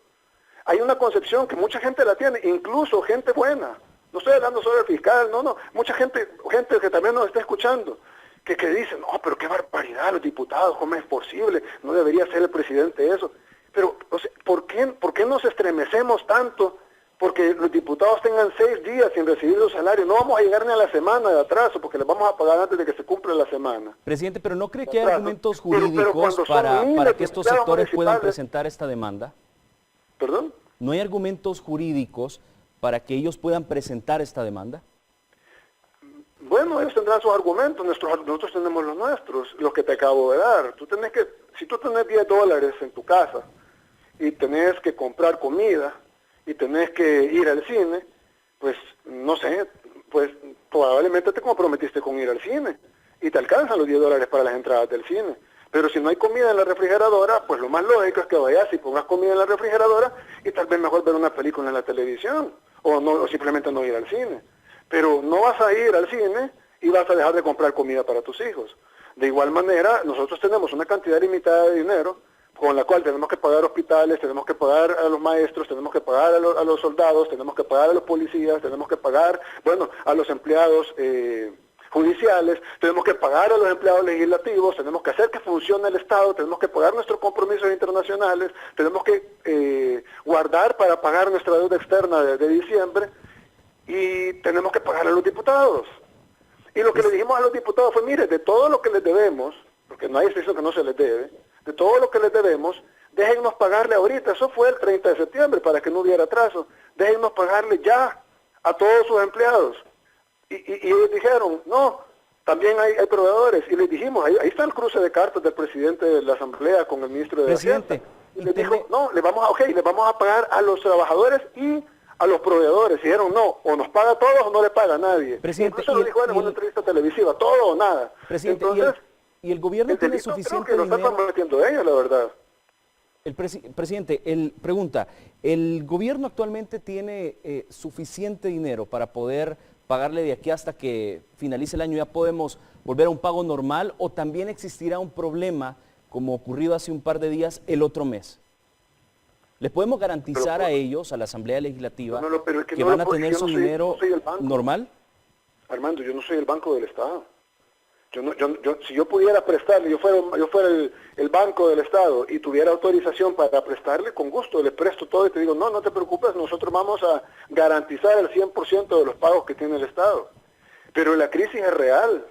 Hay una concepción que mucha gente la tiene, incluso gente buena. No estoy hablando solo del fiscal, no, mucha gente que también nos está escuchando, que dicen, no, pero qué barbaridad, los diputados, ¿cómo es posible? No debería ser el presidente eso. Pero, o sea, ¿por qué nos estremecemos tanto porque los diputados tengan 6 días sin recibir su salario? No vamos a llegar ni a la semana de atraso, porque les vamos a pagar antes de que se cumpla la semana. Presidente, pero ¿no cree que hay argumentos jurídicos para que estos sectores puedan presentar esta demanda? ¿Perdón? ¿No hay argumentos jurídicos para que ellos puedan presentar esta demanda? Bueno, ellos tendrán sus argumentos, nosotros tenemos los nuestros, los que te acabo de dar. Si tú tenés $10 en tu casa y tenés que comprar comida y tenés que ir al cine, pues no sé, pues probablemente te comprometiste con ir al cine y te alcanzan los $10 para las entradas del cine. Pero si no hay comida en la refrigeradora, pues lo más lógico es que vayas y pongas comida en la refrigeradora y tal vez mejor ver una película en la televisión o simplemente no ir al cine. Pero no vas a ir al cine y vas a dejar de comprar comida para tus hijos. De igual manera, nosotros tenemos una cantidad limitada de dinero con la cual tenemos que pagar hospitales, tenemos que pagar a los maestros, tenemos que pagar a los soldados, tenemos que pagar a los policías, tenemos que pagar, bueno, a los empleados judiciales, tenemos que pagar a los empleados legislativos, tenemos que hacer que funcione el Estado, tenemos que pagar nuestros compromisos internacionales, tenemos que guardar para pagar nuestra deuda externa de diciembre y tenemos que pagar a los diputados. Y lo que le dijimos a los diputados fue, mire, de todo lo que les debemos, porque nadie se hizo que no se les debe, de todo lo que les debemos, déjennos pagarle ahorita, eso fue el 30 de septiembre para que no hubiera atraso, déjennos pagarle ya a todos sus empleados. Y ellos dijeron, no, también hay proveedores, y les dijimos, ahí está el cruce de cartas del presidente de la Asamblea con el ministro de Hacienda. Y les dijo, no, les vamos a pagar a los trabajadores y a los proveedores. Y dijeron, no, o nos paga a todos o no le paga a nadie. Presidente, incluso lo dijo en una entrevista televisiva, todo o nada. Presidente, entonces, ¿y el gobierno tiene suficiente creo que dinero? lo están prometiendo ellos, la verdad. Presidente, pregunta, ¿el gobierno actualmente tiene suficiente dinero para poder pagarle de aquí hasta que finalice el año? ¿Ya podemos volver a un pago normal o también existirá un problema como ocurrido hace un par de días el otro mes? ¿Les podemos garantizar a ellos, a la Asamblea Legislativa, que van a tener su dinero normal? Armando, yo no soy el Banco del Estado. Si yo pudiera prestarle, yo fuera el Banco del Estado y tuviera autorización para prestarle, con gusto le presto todo y te digo, no te preocupes, nosotros vamos a garantizar el 100% de los pagos que tiene el Estado. Pero la crisis es real,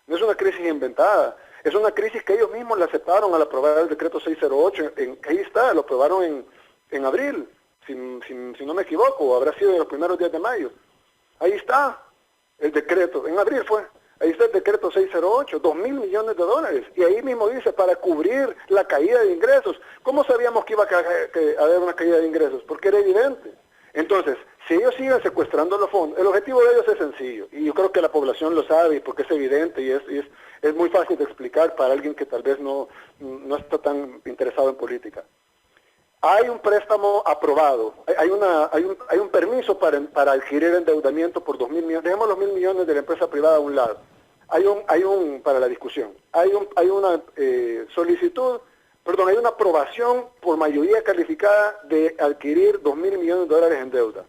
no es una crisis inventada, es una crisis que ellos mismos la aceptaron al aprobar el decreto 608, ahí está, lo aprobaron en abril, si no me equivoco, habrá sido en los primeros días de mayo. Ahí está el decreto, en abril fue. Ahí está el decreto 608, $2.000 millones. Y ahí mismo dice, para cubrir la caída de ingresos. ¿Cómo sabíamos que iba a haber una caída de ingresos? Porque era evidente. Entonces, si ellos siguen secuestrando los fondos, el objetivo de ellos es sencillo. Y yo creo que la población lo sabe, porque es evidente y es muy fácil de explicar para alguien que tal vez no está tan interesado en política. Hay un préstamo aprobado, hay un permiso para adquirir endeudamiento por 2.000 millones, dejemos los 1.000 millones de la empresa privada a un lado, hay un para la discusión, hay una hay una aprobación por mayoría calificada de adquirir 2.000 millones de dólares en deuda,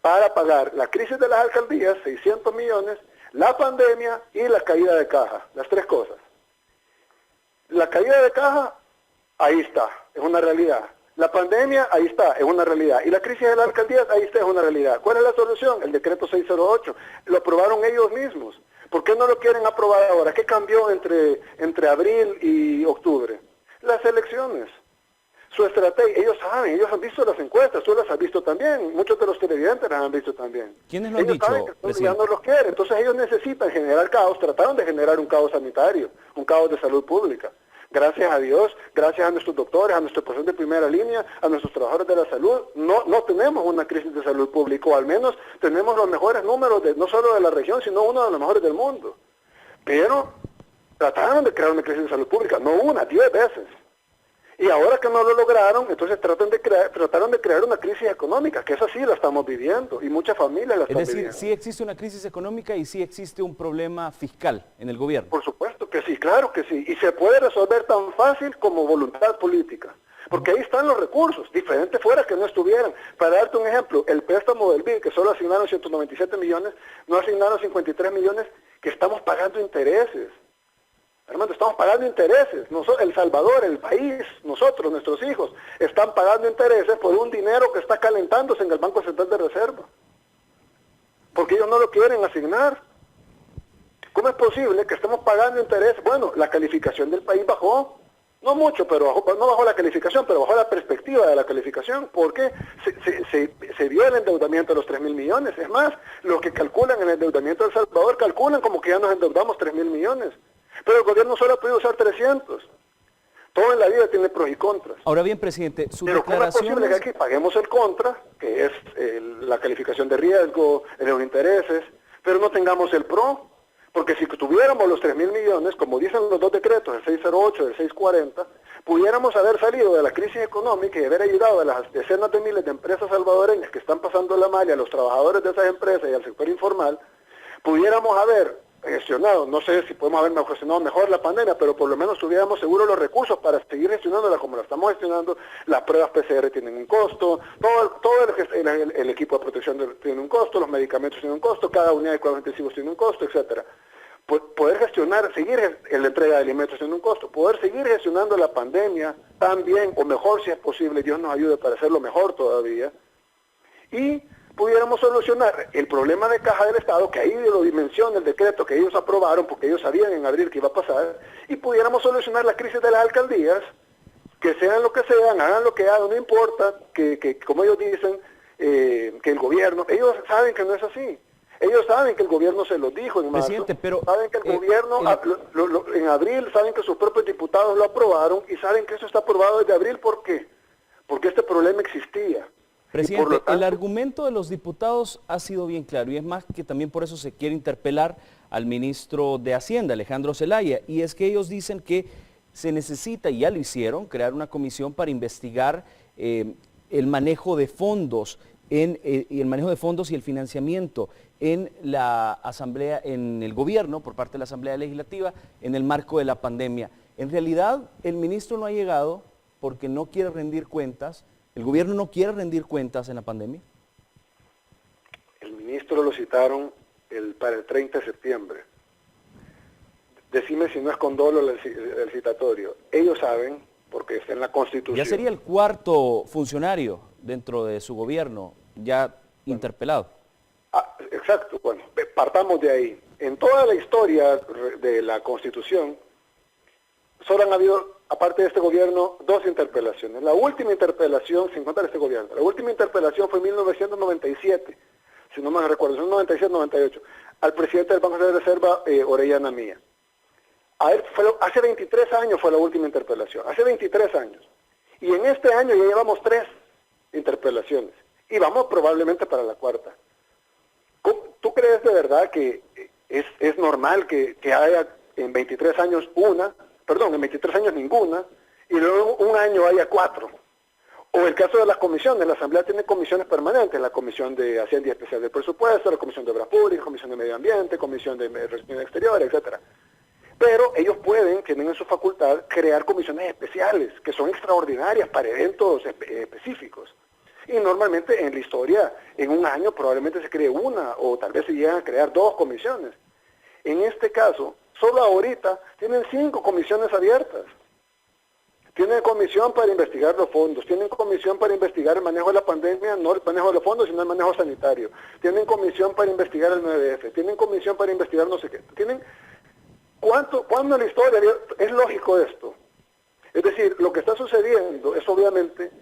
para pagar la crisis de las alcaldías, 600 millones, la pandemia y la caída de caja, las tres cosas. La caída de caja, ahí está, es una realidad. La pandemia, ahí está, es una realidad. Y la crisis de las alcaldías, ahí está, es una realidad. ¿Cuál es la solución? El decreto 608. Lo aprobaron ellos mismos. ¿Por qué no lo quieren aprobar ahora? ¿Qué cambió entre abril y octubre? Las elecciones. Su estrategia, ellos saben, ellos han visto las encuestas, tú las has visto también, muchos de los televidentes las han visto también. ¿Quiénes lo han dicho, saben que ya no los quieren, entonces ellos necesitan generar caos, trataron de generar un caos sanitario, un caos de salud pública. Gracias a Dios, gracias a nuestros doctores, a nuestros profesionales de primera línea, a nuestros trabajadores de la salud, no tenemos una crisis de salud pública, o al menos tenemos los mejores números, no solo de la región, sino uno de los mejores del mundo. Pero trataron de crear una crisis de salud pública, no una, 10 veces. Y ahora que no lo lograron, entonces trataron de crear una crisis económica, que esa sí la estamos viviendo y muchas familias la Es están decir, viviendo. sí existe una crisis económica y sí existe un problema fiscal en el gobierno. Por supuesto que sí, claro que sí. Y se puede resolver tan fácil como voluntad política. Porque ahí están los recursos, diferente fuera que no estuvieran. Para darte un ejemplo, el préstamo del BID, que solo asignaron 197 millones, no asignaron 53 millones que estamos pagando intereses. Hermano, estamos pagando intereses. El Salvador, el país, nosotros, nuestros hijos, están pagando intereses por un dinero que está calentándose en el Banco Central de Reserva. Porque ellos no lo quieren asignar. ¿Cómo es posible que estemos pagando intereses? Bueno, la calificación del país bajó. No mucho, pero no bajó la calificación, pero bajó la perspectiva de la calificación. ¿Por qué? Se vio el endeudamiento de los 3.000 millones. Es más, los que calculan el endeudamiento de El Salvador calculan como que ya nos endeudamos 3.000 millones. Pero el gobierno solo ha podido usar 300. Todo en la vida tiene pros y contras. Ahora bien, presidente, su Pero ¿cómo es posible que declaración... aquí paguemos el contra, que es la calificación de riesgo, los intereses, pero no tengamos el pro? Porque si tuviéramos los 3.000 millones, como dicen los dos decretos, el 608 y el 640, pudiéramos haber salido de la crisis económica y haber ayudado a las decenas de miles de empresas salvadoreñas que están pasando la malla, a los trabajadores de esas empresas y al sector informal, pudiéramos haber gestionado, no sé si podemos haber gestionado mejor la pandemia, pero por lo menos tuviéramos seguros los recursos para seguir gestionándola como la estamos gestionando. Las pruebas PCR tienen un costo, todo el equipo de protección tiene un costo, los medicamentos tienen un costo, cada unidad de cuidados intensivos tiene un costo, etcétera. Poder gestionar, seguir en la entrega de alimentos tiene un costo, poder seguir gestionando la pandemia tan bien o mejor si es posible, Dios nos ayude para hacerlo mejor todavía, y pudiéramos solucionar el problema de caja del Estado, que ahí lo dimensiona el decreto que ellos aprobaron, porque ellos sabían en abril que iba a pasar, y pudiéramos solucionar la crisis de las alcaldías, que sean lo que sean, hagan lo que hagan, no importa, que como ellos dicen, que el gobierno, ellos saben que no es así. Ellos saben que el gobierno se los dijo en marzo, pero, saben que el gobierno en abril, saben que sus propios diputados lo aprobaron y saben que eso está aprobado desde abril. ¿Por qué? Porque este problema existía. Presidente, el argumento de los diputados ha sido bien claro y es más que también por eso se quiere interpelar al ministro de Hacienda, Alejandro Zelaya, y es que ellos dicen que se necesita, y ya lo hicieron, crear una comisión para investigar el manejo de fondos y el financiamiento en la Asamblea, en el gobierno, por parte de la Asamblea Legislativa, en el marco de la pandemia. En realidad, el ministro no ha llegado porque no quiere rendir cuentas. ¿El gobierno no quiere rendir cuentas en la pandemia? El ministro lo citaron para el 30 de septiembre. Decime si no es con dolo el citatorio. Ellos saben, porque está en la Constitución. Ya sería el cuarto funcionario dentro de su gobierno, ya interpelado. Exacto, bueno, partamos de ahí. En toda la historia de la Constitución, solo han habido, aparte de este gobierno, 2 interpelaciones. La última interpelación, sin contar este gobierno, la última interpelación fue en 1997, si no me recuerdo, en 97-98, al presidente del Banco de Reserva, Orellana Mía. Hace 23 años fue la última interpelación, hace 23 años. Y en este año ya llevamos 3 interpelaciones, y vamos probablemente para la 4ª. ¿Tú crees de verdad que es normal que haya en 23 años en 23 años ninguna, y luego un año haya 4? O el caso de las comisiones, la Asamblea tiene comisiones permanentes, la Comisión de Hacienda y Especial del Presupuesto, la Comisión de Obras Públicas, Comisión de Medio Ambiente, Comisión de Relaciones Exteriores, etcétera. Pero ellos tienen en su facultad crear comisiones especiales, que son extraordinarias para eventos específicos. Y normalmente en la historia, en un año probablemente se cree 1 o tal vez se llegan a crear 2 comisiones. En este caso, solo ahorita tienen 5 comisiones abiertas. Tienen comisión para investigar los fondos, tienen comisión para investigar el manejo de la pandemia, no el manejo de los fondos, sino el manejo sanitario. Tienen comisión para investigar el 9F, tienen comisión para investigar no sé qué. ¿Cuándo en la historia es lógico esto? Es decir, lo que está sucediendo es obviamente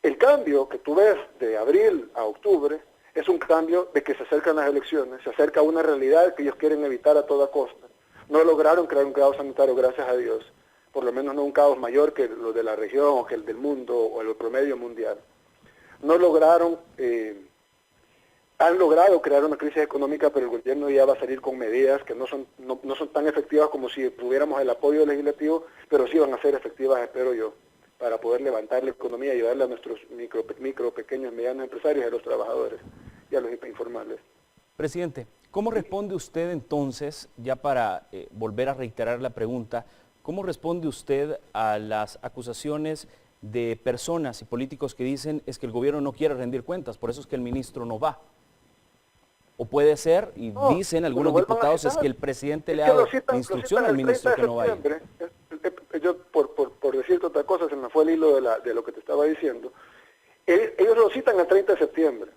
el cambio que tú ves de abril a octubre es un cambio de que se acercan las elecciones, se acerca a una realidad que ellos quieren evitar a toda costa. No lograron crear un caos sanitario, gracias a Dios, por lo menos no un caos mayor que lo de la región o que el del mundo o el promedio mundial. No lograron han logrado crear una crisis económica, pero el gobierno ya va a salir con medidas que no son tan efectivas como si tuviéramos el apoyo legislativo, pero sí van a ser efectivas, espero yo, para poder levantar la economía y ayudarle a nuestros micro, pequeños, medianos empresarios, a los trabajadores y a los informales. Presidente, ¿cómo responde usted entonces, ya para volver a reiterar la pregunta, cómo responde usted a las acusaciones de personas y políticos que dicen es que el gobierno no quiere rendir cuentas, por eso es que el ministro no va? O puede ser, y dicen algunos diputados, es que el presidente le ha dado instrucción al ministro que no vaya. Yo, por decirte otra cosa, se me fue el hilo de lo que te estaba diciendo. Ellos lo citan el 30 de septiembre.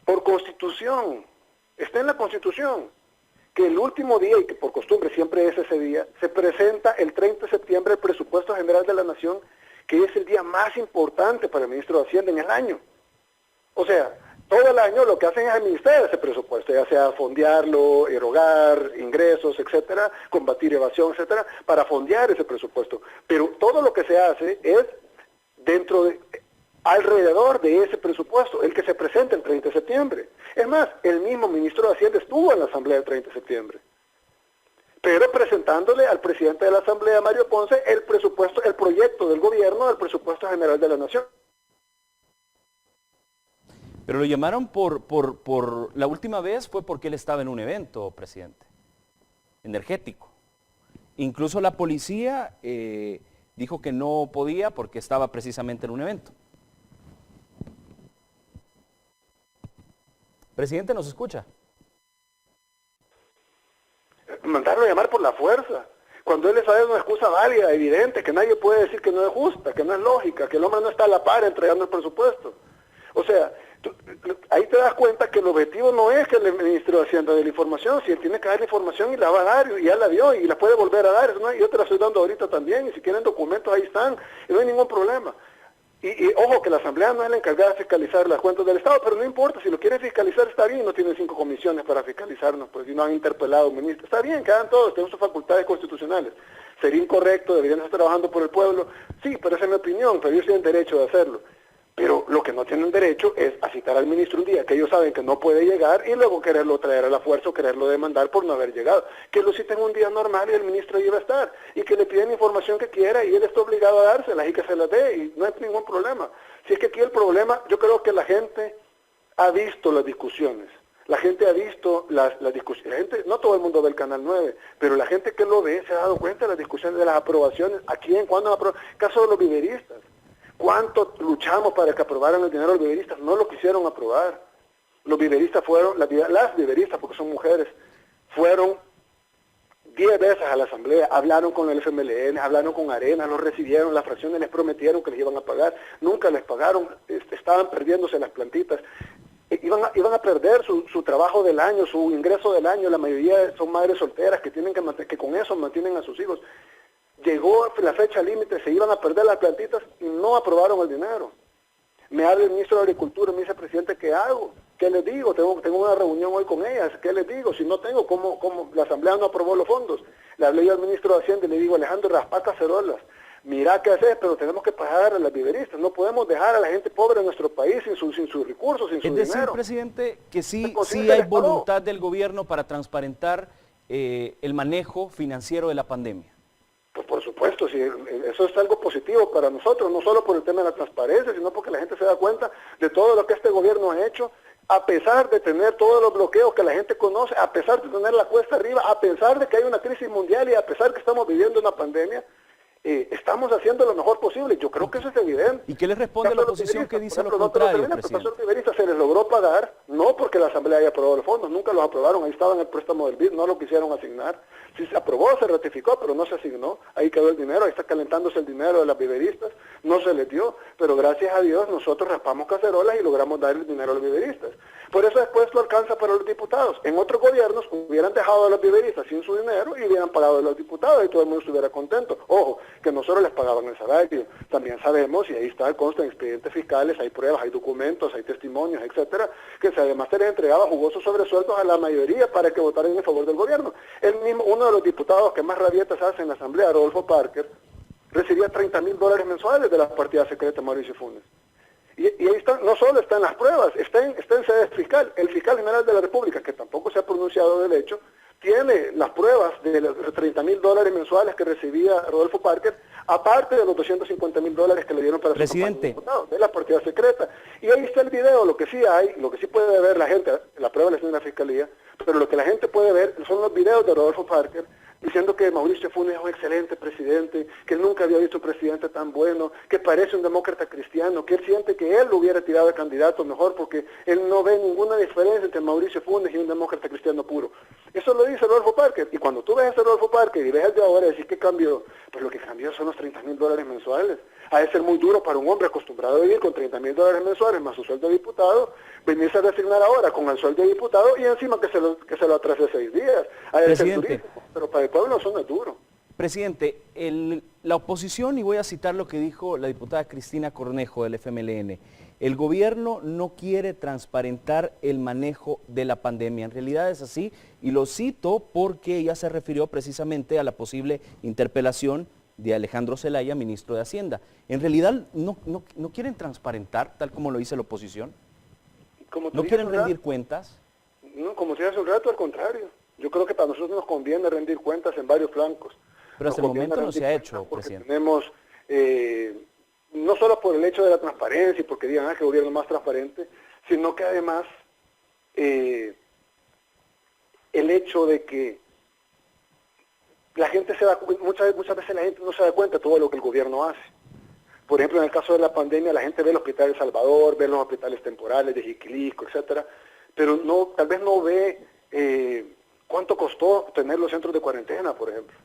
Por Constitución, está en la Constitución, que el último día, y que por costumbre siempre es ese día, se presenta el 30 de septiembre el presupuesto general de la Nación, que es el día más importante para el ministro de Hacienda en el año. O sea, todo el año lo que hacen es administrar ese presupuesto, ya sea fondearlo, erogar ingresos, etcétera, combatir evasión, etcétera, para fondear ese presupuesto. Pero todo lo que se hace es alrededor de ese presupuesto, el que se presenta el 30 de septiembre. Es más, el mismo ministro de Hacienda estuvo en la Asamblea el 30 de septiembre, pero presentándole al presidente de la Asamblea, Mario Ponce, el presupuesto, el proyecto del gobierno del presupuesto general de la Nación. Pero lo llamaron por la última vez fue porque él estaba en un evento, presidente, energético. Incluso la policía dijo que no podía porque estaba precisamente en un evento. Presidente, ¿nos escucha? Mandarlo a llamar por la fuerza. Cuando él les ha dado una excusa válida, evidente, que nadie puede decir que no es justa, que no es lógica, que el hombre no está a la par entregando el presupuesto. O sea, ahí te das cuenta que el objetivo no es que el ministro de Hacienda dé la información, si él tiene que dar la información y la va a dar, y ya la dio, y la puede volver a dar, ¿no? Yo te la estoy dando ahorita también, y si quieren documentos ahí están, y no hay ningún problema. Y ojo, que la Asamblea no es la encargada de fiscalizar las cuentas del Estado, pero no importa, si lo quieren fiscalizar está bien, no tienen 5 comisiones para fiscalizarnos, pues si no han interpelado a un ministro, está bien, que hagan todos, tenemos sus facultades constitucionales. Sería incorrecto, deberían estar trabajando por el pueblo, sí, pero esa es mi opinión, pero ellos tienen derecho de hacerlo. Pero lo que no tienen derecho es a citar al ministro un día que ellos saben que no puede llegar y luego quererlo traer a la fuerza o quererlo demandar por no haber llegado. Que lo citen un día normal y el ministro ahí va a estar. Y que le piden información que quiera y él está obligado a dárselas y que se las dé y no hay ningún problema. Si es que aquí el problema, yo creo que la gente ha visto las discusiones. La gente ha visto las discusiones. La gente, no todo el mundo ve el Canal 9, pero la gente que lo ve se ha dado cuenta de las discusiones, de las aprobaciones. ¿A quién? ¿Cuándo? Caso de los viveristas. ¿Cuánto luchamos para que aprobaran el dinero de los viveristas? No lo quisieron aprobar. Los viveristas fueron, las viveristas, porque son mujeres, fueron 10 veces a la Asamblea, hablaron con el FMLN, hablaron con Arena, los recibieron, las fracciones les prometieron que les iban a pagar, nunca les pagaron, estaban perdiéndose las plantitas. Iban a perder su trabajo del año, su ingreso del año, la mayoría son madres solteras que tienen que con eso mantienen a sus hijos. Llegó la fecha límite, se iban a perder las plantitas y no aprobaron el dinero. Me habla el ministro de Agricultura, me dice, presidente, ¿qué hago? ¿Qué les digo? Tengo una reunión hoy con ellas, ¿qué les digo? Si no tengo, ¿cómo la Asamblea no aprobó los fondos? Le hablé yo al ministro de Hacienda y le digo, Alejandro, raspa cacerolas, mira qué hacer, pero tenemos que pagar a las viveristas, no podemos dejar a la gente pobre en nuestro país sin sus recursos, sin su dinero. Es decir, presidente, que sí hay voluntad del gobierno para transparentar el manejo financiero de la pandemia. Pues por supuesto, sí, eso es algo positivo para nosotros, no solo por el tema de la transparencia, sino porque la gente se da cuenta de todo lo que este gobierno ha hecho, a pesar de tener todos los bloqueos que la gente conoce, a pesar de tener la cuesta arriba, a pesar de que hay una crisis mundial y a pesar de que estamos viviendo una pandemia, estamos haciendo lo mejor posible. Yo creo que eso es evidente. ¿Y qué le responde a la oposición que dice lo contrario, presidente? El profesor Viverista se les logró pagar, no porque la Asamblea haya aprobado los fondos, nunca los aprobaron, ahí estaba en el préstamo del BID, no lo quisieron asignar. Si se aprobó, se ratificó, pero no se asignó. Ahí quedó el dinero, ahí está calentándose el dinero de las viveristas, no se les dio, pero gracias a Dios nosotros raspamos cacerolas y logramos dar el dinero a los viveristas. Por eso después lo alcanza para los diputados. En otros gobiernos hubieran dejado a los viveristas sin su dinero y hubieran pagado a los diputados y todo el mundo estuviera contento. Ojo, que no solo les pagaban el salario, también sabemos, y ahí está, consta en expedientes fiscales, hay pruebas, hay documentos, hay testimonios, etcétera, que además se les entregaba jugosos sobresueldos a la mayoría para que votaran en favor del gobierno. El mismo, uno de los diputados que más rabietas hace en la Asamblea, Rodolfo Parker, recibía $30,000 mensuales de la partida secreta Mauricio Funes. Y ahí está, no solo está en las pruebas, está en sede fiscal. El fiscal general de la República, que tampoco se ha pronunciado del hecho, tiene las pruebas de los $30.000 mensuales que recibía Rodolfo Parker, aparte de los $250.000 que le dieron para su campaña de diputado, de la partida secreta. Y ahí está el video, lo que sí puede ver la gente, la prueba la tiene la fiscalía, pero lo que la gente puede ver son los videos de Rodolfo Parker diciendo que Mauricio Funes es un excelente presidente, que él nunca había visto un presidente tan bueno, que parece un demócrata cristiano, que él siente que él lo hubiera tirado de candidato mejor porque él no ve ninguna diferencia entre Mauricio Funes y un demócrata cristiano puro. Eso lo dice Rodolfo Parker, y cuando tú ves a ese Rodolfo Parker y ves el de ahora y decís que cambió, pues lo que cambió son los $30.000 mensuales. Ha de ser muy duro para un hombre acostumbrado a vivir con $30.000 mensuales más su sueldo de diputado, venirse a designar ahora con el sueldo de diputado y encima que se lo atrase 6 días. Ha de ser durísimo, pero para el pueblo eso no es duro. Presidente, la oposición, y voy a citar lo que dijo la diputada Cristina Cornejo del FMLN, el gobierno no quiere transparentar el manejo de la pandemia. En realidad es así, y lo cito porque ella se refirió precisamente a la posible interpelación de Alejandro Zelaya, ministro de Hacienda. ¿En realidad no quieren transparentar, tal como lo dice la oposición? ¿No quieren rendir cuentas? No, como te dije hace un rato, al contrario. Yo creo que para nosotros nos conviene rendir cuentas en varios flancos. Pero hasta el momento no se ha hecho, presidente. Tenemos, no solo por el hecho de la transparencia y porque digan que el gobierno es más transparente, sino que además el hecho de que la gente muchas veces la gente no se da cuenta de todo lo que el gobierno hace. Por ejemplo, en el caso de la pandemia, la gente ve el hospital de El Salvador, ve los hospitales temporales de Jiquilisco, etcétera, pero tal vez no ve cuánto costó tener los centros de cuarentena, por ejemplo.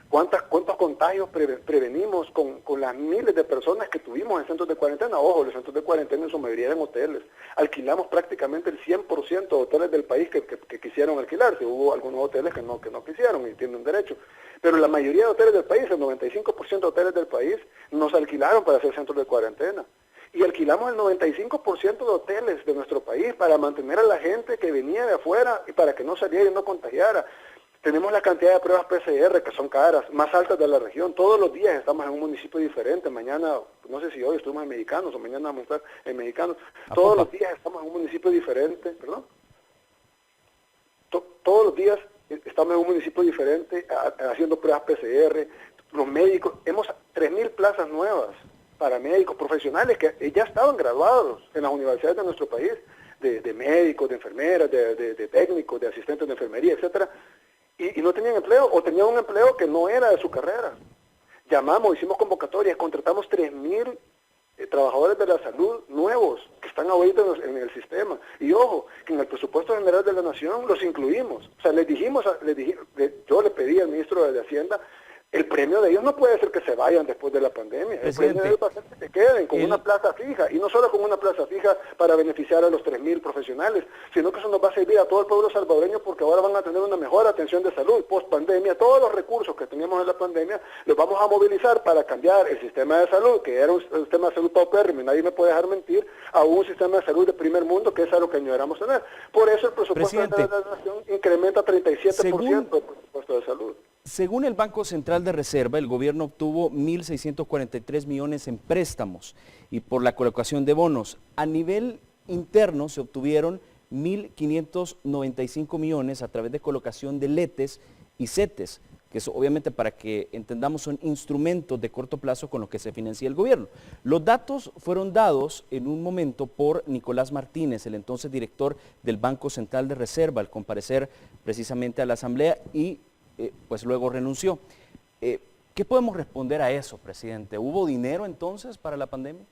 ¿Cuántos contagios prevenimos con las miles de personas que tuvimos en centros de cuarentena? Ojo, los centros de cuarentena en su mayoría eran hoteles. Alquilamos prácticamente el 100% de hoteles del país que quisieron alquilarse. Hubo algunos hoteles que no quisieron y tienen derecho. Pero la mayoría de hoteles del país, el 95% de hoteles del país, nos alquilaron para hacer centros de cuarentena. Y alquilamos el 95% de hoteles de nuestro país para mantener a la gente que venía de afuera y para que no saliera y no contagiara. Tenemos la cantidad de pruebas PCR, que son caras, más altas de la región. Todos los días estamos en un municipio diferente. Mañana, no sé si hoy estuvimos en Mexicanos o mañana vamos a estar en Mexicanos. Todos los días estamos en un municipio diferente, ¿perdón? Todos los días estamos en un municipio diferente haciendo pruebas PCR. Los médicos, hemos 3.000 plazas nuevas para médicos profesionales que ya estaban graduados en las universidades de nuestro país, de médicos, de enfermeras, de técnicos, de asistentes de enfermería, etcétera. Y no tenían empleo, o tenían un empleo que no era de su carrera. Llamamos, hicimos convocatorias, contratamos 3.000 trabajadores de la salud nuevos que están ahorita en el sistema. Y ojo, que en el presupuesto general de la Nación los incluimos. O sea, yo le pedí al ministro de Hacienda, el premio de ellos no puede ser que se vayan después de la pandemia. El premio de ellos va a ser que se queden con una plaza fija, y no solo con una plaza fija para beneficiar a los 3.000 profesionales, sino que eso nos va a servir a todo el pueblo salvadoreño porque ahora van a tener una mejor atención de salud post pandemia. Todos los recursos que teníamos en la pandemia los vamos a movilizar para cambiar el sistema de salud, que era un sistema de salud paupérrimo, y nadie me puede dejar mentir, a un sistema de salud de primer mundo, que es a lo que añoramos tener. Por eso el presupuesto de la Nación incrementa 37% el presupuesto de salud. Según el Banco Central de Reserva, el gobierno obtuvo 1.643 millones en préstamos y por la colocación de bonos. A nivel interno se obtuvieron 1.595 millones a través de colocación de letes y CETES, que obviamente, para que entendamos, son instrumentos de corto plazo con los que se financia el gobierno. Los datos fueron dados en un momento por Nicolás Martínez, el entonces director del Banco Central de Reserva, al comparecer precisamente a la Asamblea, y pues luego renunció. ¿Qué podemos responder a eso, presidente? ¿Hubo dinero entonces para la pandemia?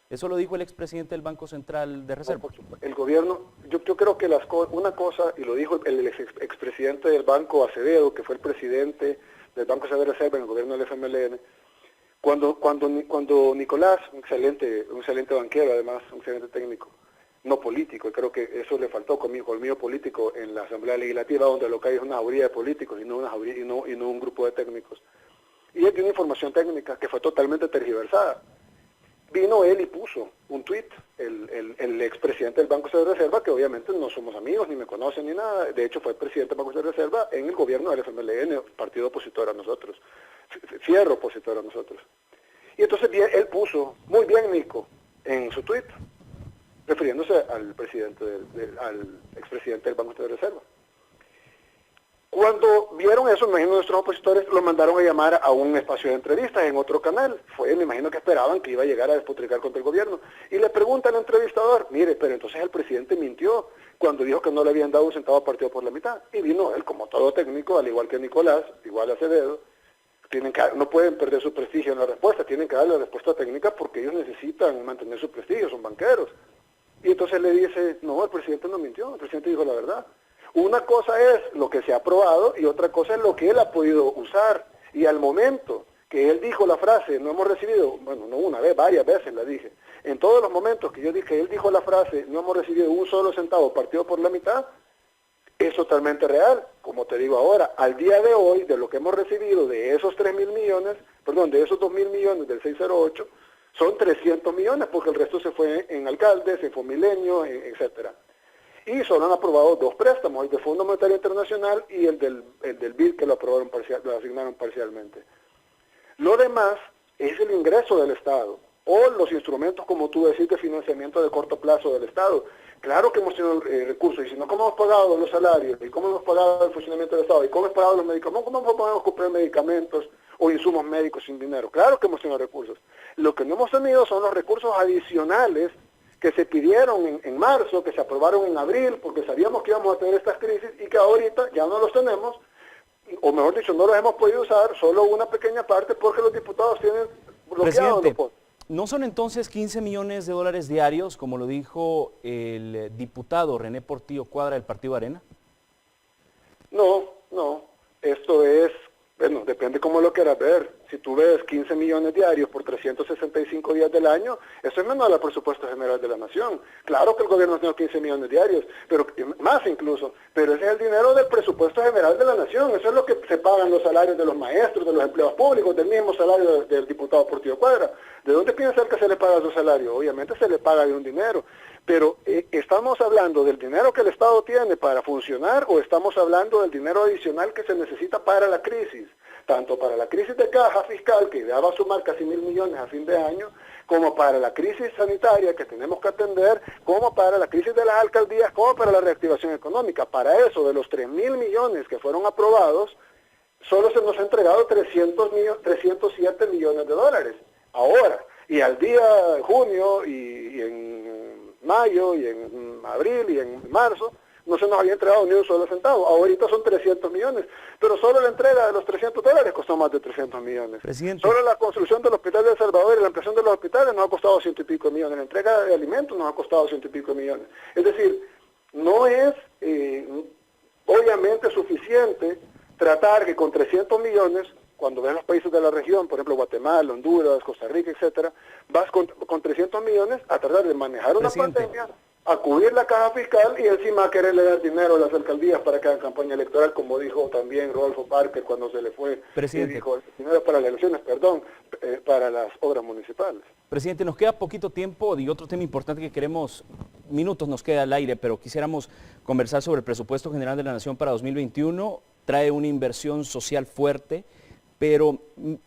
Eso lo dijo el expresidente del Banco Central de Reserva. El gobierno, yo creo que una cosa, y lo dijo el expresidente del Banco Acevedo, que fue el presidente del Banco Central de Reserva en el gobierno del FMLN, cuando Nicolás, un excelente banquero, además, un excelente técnico, no político, y creo que eso le faltó conmigo, el mío político en la Asamblea Legislativa, donde lo que hay es una jauría de políticos y no un grupo de técnicos. Y él dio una información técnica que fue totalmente tergiversada. Vino él y puso un tuit, el expresidente del Banco Central de Reserva, que obviamente no somos amigos, ni me conocen, ni nada. De hecho, fue el presidente del Banco Central de Reserva en el gobierno del FMLN, partido opositor a nosotros, fierro opositor a nosotros. Y entonces él puso, muy bien, Nico, en su tuit, refiriéndose al expresidente del Banco Central de Reserva. Cuando vieron eso, me imagino nuestros opositores lo mandaron a llamar a un espacio de entrevistas en otro canal. Me imagino que esperaban que iba a llegar a despotricar contra el gobierno. Y le pregunta al entrevistador, mire, pero entonces el presidente mintió cuando dijo que no le habían dado un centavo partido por la mitad. Y vino él, como todo técnico, al igual que Nicolás, igual a Acevedo, no pueden perder su prestigio en la respuesta, tienen que darle la respuesta técnica porque ellos necesitan mantener su prestigio, son banqueros. Y entonces le dice, no, el presidente no mintió, el presidente dijo la verdad. Una cosa es lo que se ha aprobado y otra cosa es lo que él ha podido usar. Y al momento que él dijo la frase, no hemos recibido, bueno, no una vez, varias veces la dije, en todos los momentos que yo dije, él dijo la frase, no hemos recibido un solo centavo partido por la mitad, es totalmente real. Como te digo ahora, al día de hoy, de lo que hemos recibido de esos 3.000 millones, perdón, de esos 2.000 millones del 608, son 300 millones, porque el resto se fue en alcaldes, en Fomileño, etcétera. Y solo han aprobado 2 préstamos, el del Fondo Monetario Internacional y el del BID, que lo aprobaron lo asignaron parcialmente. Lo demás es el ingreso del Estado, o los instrumentos, como tú decís, de financiamiento de corto plazo del Estado. Claro que hemos tenido recursos, y si no, ¿cómo hemos pagado los salarios? ¿Y cómo hemos pagado el funcionamiento del Estado? ¿Y cómo hemos pagado los medicamentos? ¿Cómo podemos comprar medicamentos o insumos médicos sin dinero? Claro que hemos tenido recursos. Lo que no hemos tenido son los recursos adicionales que se pidieron en marzo, que se aprobaron en abril, porque sabíamos que íbamos a tener estas crisis y que ahorita ya no los tenemos, o mejor dicho, no los hemos podido usar, solo una pequeña parte, porque los diputados tienen bloqueados los fondos. ¿No son entonces 15 millones de dólares diarios, como lo dijo el diputado René Portillo Cuadra del Partido Arena? No, esto es, bueno, depende cómo lo quieras ver. Si tú ves 15 millones diarios por 365 días del año, eso es menos al presupuesto general de la nación. Claro que el gobierno tiene 15 millones diarios, pero más incluso, pero ese es el dinero del presupuesto general de la nación. Eso es lo que se pagan los salarios de los maestros, de los empleados públicos, del mismo salario del diputado Portillo Cuadra. ¿De dónde piensa él que se le paga su salario? Obviamente se le paga de un dinero, pero ¿estamos hablando del dinero que el Estado tiene para funcionar o estamos hablando del dinero adicional que se necesita para la crisis? Tanto para la crisis de caja fiscal, que ya va a sumar casi 1.000 millones a fin de año, como para la crisis sanitaria que tenemos que atender, como para la crisis de las alcaldías, como para la reactivación económica. Para eso, de los 3.000 millones que fueron aprobados, solo se nos ha entregado 307 millones de dólares. Ahora, y al día de junio, y en mayo, y en abril, y en marzo, no se nos había entregado ni un solo centavo. Ahorita son 300 millones, pero solo la entrega de los 300 dólares costó más de 300 millones. Presidente. Solo la construcción del Hospital de El Salvador y la ampliación de los hospitales nos ha costado 100 y pico millones. La entrega de alimentos nos ha costado 100 y pico millones. Es decir, no es obviamente suficiente tratar que con 300 millones, cuando ves los países de la región, por ejemplo Guatemala, Honduras, Costa Rica, etcétera, vas con 300 millones a tratar de manejar una pandemia, a cubrir la caja fiscal y encima a quererle dar dinero a las alcaldías para que hagan campaña electoral, como dijo también Rodolfo Parker cuando se le fue, Presidente. dijo, dinero para las elecciones, perdón, para las obras municipales. Presidente, nos queda poquito tiempo y otro tema importante que queremos, minutos nos queda al aire, pero quisiéramos conversar sobre el presupuesto general de la Nación para 2021, trae una inversión social fuerte, pero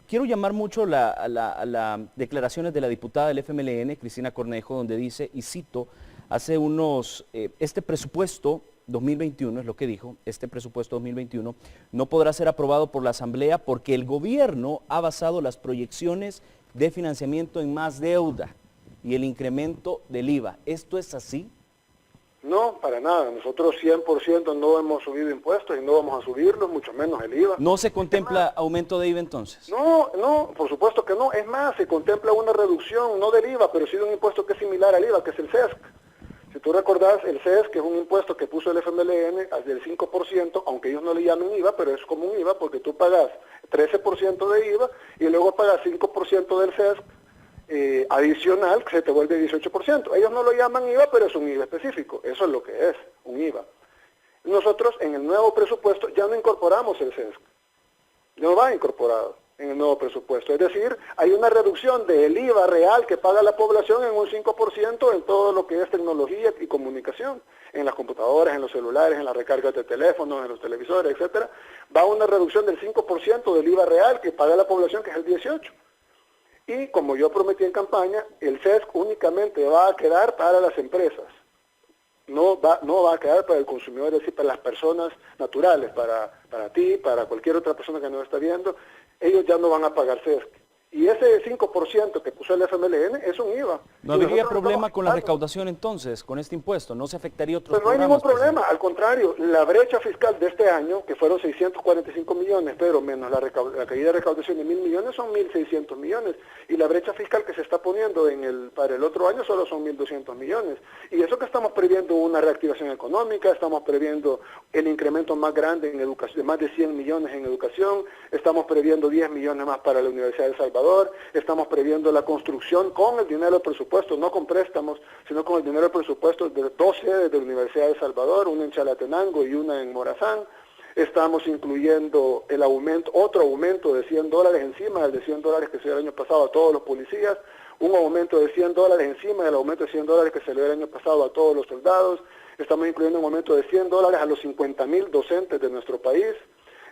quiero llamar mucho a las declaraciones de la diputada del FMLN, Cristina Cornejo, donde dice, y cito, hace unos, este presupuesto 2021, es lo que dijo, este presupuesto 2021 no podrá ser aprobado por la Asamblea porque el gobierno ha basado las proyecciones de financiamiento en más deuda y el incremento del IVA. ¿Esto es así? No, para nada. Nosotros 100% no hemos subido impuestos y no vamos a subirlos, mucho menos el IVA. ¿No se contempla aumento de IVA entonces? No, por supuesto que no. Es más, se contempla una reducción, no del IVA, pero sí de un impuesto que es similar al IVA, que es el CESC. Si tú recordás, el CESC, que es un impuesto que puso el FMLN del 5%, aunque ellos no le llamen IVA, pero es como un IVA porque tú pagas 13% de IVA y luego pagas 5% del CESC adicional, que se te vuelve 18%. Ellos no lo llaman IVA, pero es un IVA específico. Eso es lo que es, un IVA. Nosotros en el nuevo presupuesto ya no incorporamos el CESC. No va incorporado en el nuevo presupuesto. Es decir, hay una reducción del IVA real que paga la población en un 5% en todo lo que es tecnología y comunicación, en las computadoras, en los celulares, en las recargas de teléfonos, en los televisores, etcétera. Va una reducción del 5% del IVA real que paga la población, que es el 18%. Y como yo prometí en campaña, el SESC únicamente va a quedar para las empresas. No va a quedar para el consumidor, es decir, para las personas naturales, para ti, para cualquier otra persona que nos está viendo, ellos ya no van a pagar SESC. Y ese 5% que puso el FMLN es un IVA. ¿No habría problema con la recaudación entonces, con este impuesto? ¿No se afectaría otros Pues no hay ningún programas, problema, al contrario, la brecha fiscal de este año, que fueron 645 millones, pero menos la caída de recaudación de 1.000 millones, son 1.600 millones. Y la brecha fiscal que se está poniendo para el otro año solo son 1.200 millones. Y eso que estamos previendo una reactivación económica, estamos previendo el incremento más grande en educación, de más de 100 millones en educación, estamos previendo 10 millones más para la Universidad de El Salvador, estamos previendo la construcción con el dinero del presupuesto, no con préstamos, sino con el dinero del presupuesto de 2 sedes de la Universidad de El Salvador, una en Chalatenango y una en Morazán. Estamos incluyendo otro aumento de $100 encima del de $100 que se dio el año pasado a todos los policías, un aumento de $100 encima del aumento de $100 que se le dio el año pasado a todos los soldados. Estamos incluyendo un aumento de $100 a los 50.000 docentes de nuestro país,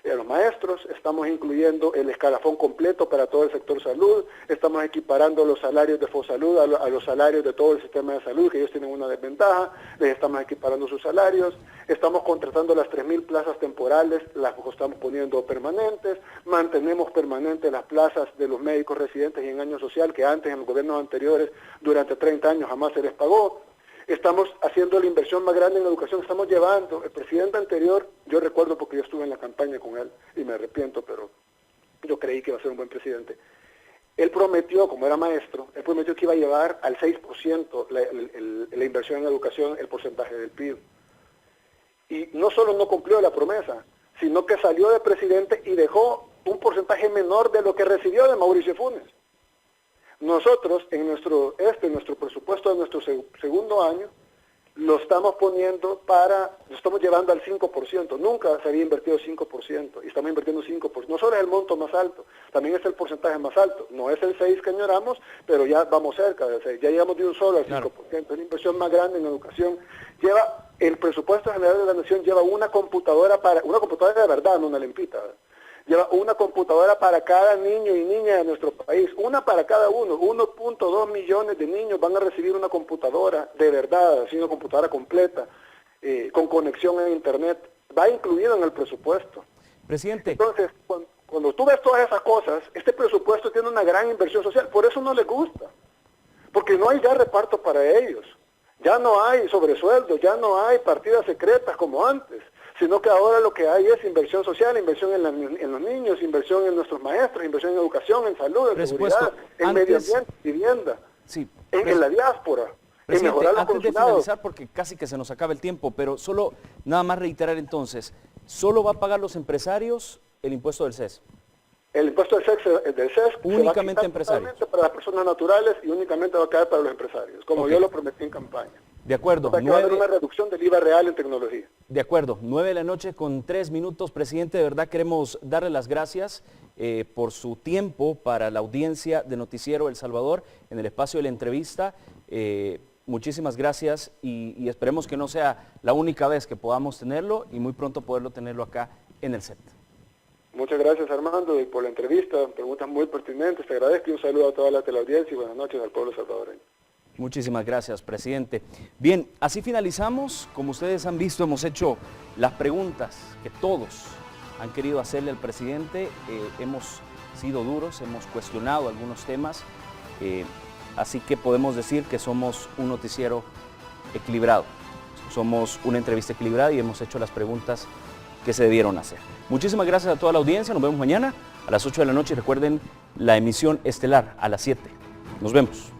a los maestros. Estamos incluyendo el escalafón completo para todo el sector salud. Estamos equiparando los salarios de Fosalud a los salarios de todo el sistema de salud, que ellos tienen una desventaja. Les estamos equiparando sus salarios. Estamos contratando las 3.000 plazas temporales, las estamos poniendo permanentes. Mantenemos permanentes las plazas de los médicos residentes y en año social, que antes en los gobiernos anteriores durante 30 años jamás se les pagó. Estamos haciendo la inversión más grande en educación, estamos llevando, el presidente anterior, yo recuerdo porque yo estuve en la campaña con él y me arrepiento, pero yo creí que iba a ser un buen presidente. Él prometió, como era maestro, él prometió que iba a llevar al 6% la inversión en educación, el porcentaje del PIB. Y no solo no cumplió la promesa, sino que salió de presidente y dejó un porcentaje menor de lo que recibió de Mauricio Funes. Nosotros, en nuestro presupuesto de nuestro segundo año, lo estamos llevando al 5%. Nunca se había invertido 5%, y estamos invirtiendo 5%. No solo es el monto más alto, también es el porcentaje más alto. No es el 6% que añoramos, pero ya vamos cerca del 6%. Ya llegamos de un solo al 5%. Es la inversión más grande en educación. El presupuesto general de la nación lleva una computadora de verdad, no una limpita, ¿verdad? Lleva una computadora para cada niño y niña de nuestro país, una para cada uno. 1.2 millones de niños van a recibir una computadora de verdad, así una computadora completa, con conexión a internet. Va incluido en el presupuesto. Presidente. Entonces, cuando tú ves todas esas cosas, este presupuesto tiene una gran inversión social, por eso no les gusta, porque no hay ya reparto para ellos. Ya no hay sobresueldos, ya no hay partidas secretas como antes, sino que ahora lo que hay es inversión social, inversión en los niños, inversión en nuestros maestros, inversión en educación, en salud, en seguridad, en medio ambiente, vivienda, sí, en la diáspora, en mejorar los antes de finalizar, porque casi que se nos acaba el tiempo, pero solo nada más reiterar entonces, ¿solo va a pagar los empresarios el impuesto del SES? El impuesto del SES únicamente empresarios. Para las personas naturales y únicamente va a quedar para los empresarios, como yo lo prometí en campaña. De acuerdo. Va a haber una reducción del IVA real en tecnología. De acuerdo, 9:09 Presidente, de verdad queremos darle las gracias por su tiempo para la audiencia de Noticiero El Salvador en el espacio de la entrevista. Muchísimas gracias y esperemos que no sea la única vez que podamos tenerlo y muy pronto poderlo tenerlo acá en el set. Muchas gracias, Armando, y por la entrevista, preguntas muy pertinentes. Te agradezco y un saludo a toda la teleaudiencia y buenas noches al pueblo salvadoreño. Muchísimas gracias, presidente. Bien, así finalizamos. Como ustedes han visto, hemos hecho las preguntas que todos han querido hacerle al presidente. Hemos sido duros, hemos cuestionado algunos temas, así que podemos decir que somos un noticiero equilibrado. Somos una entrevista equilibrada y hemos hecho las preguntas que se debieron hacer. Muchísimas gracias a toda la audiencia. Nos vemos mañana a las 8 de la noche. Recuerden la emisión estelar a las 7. Nos vemos.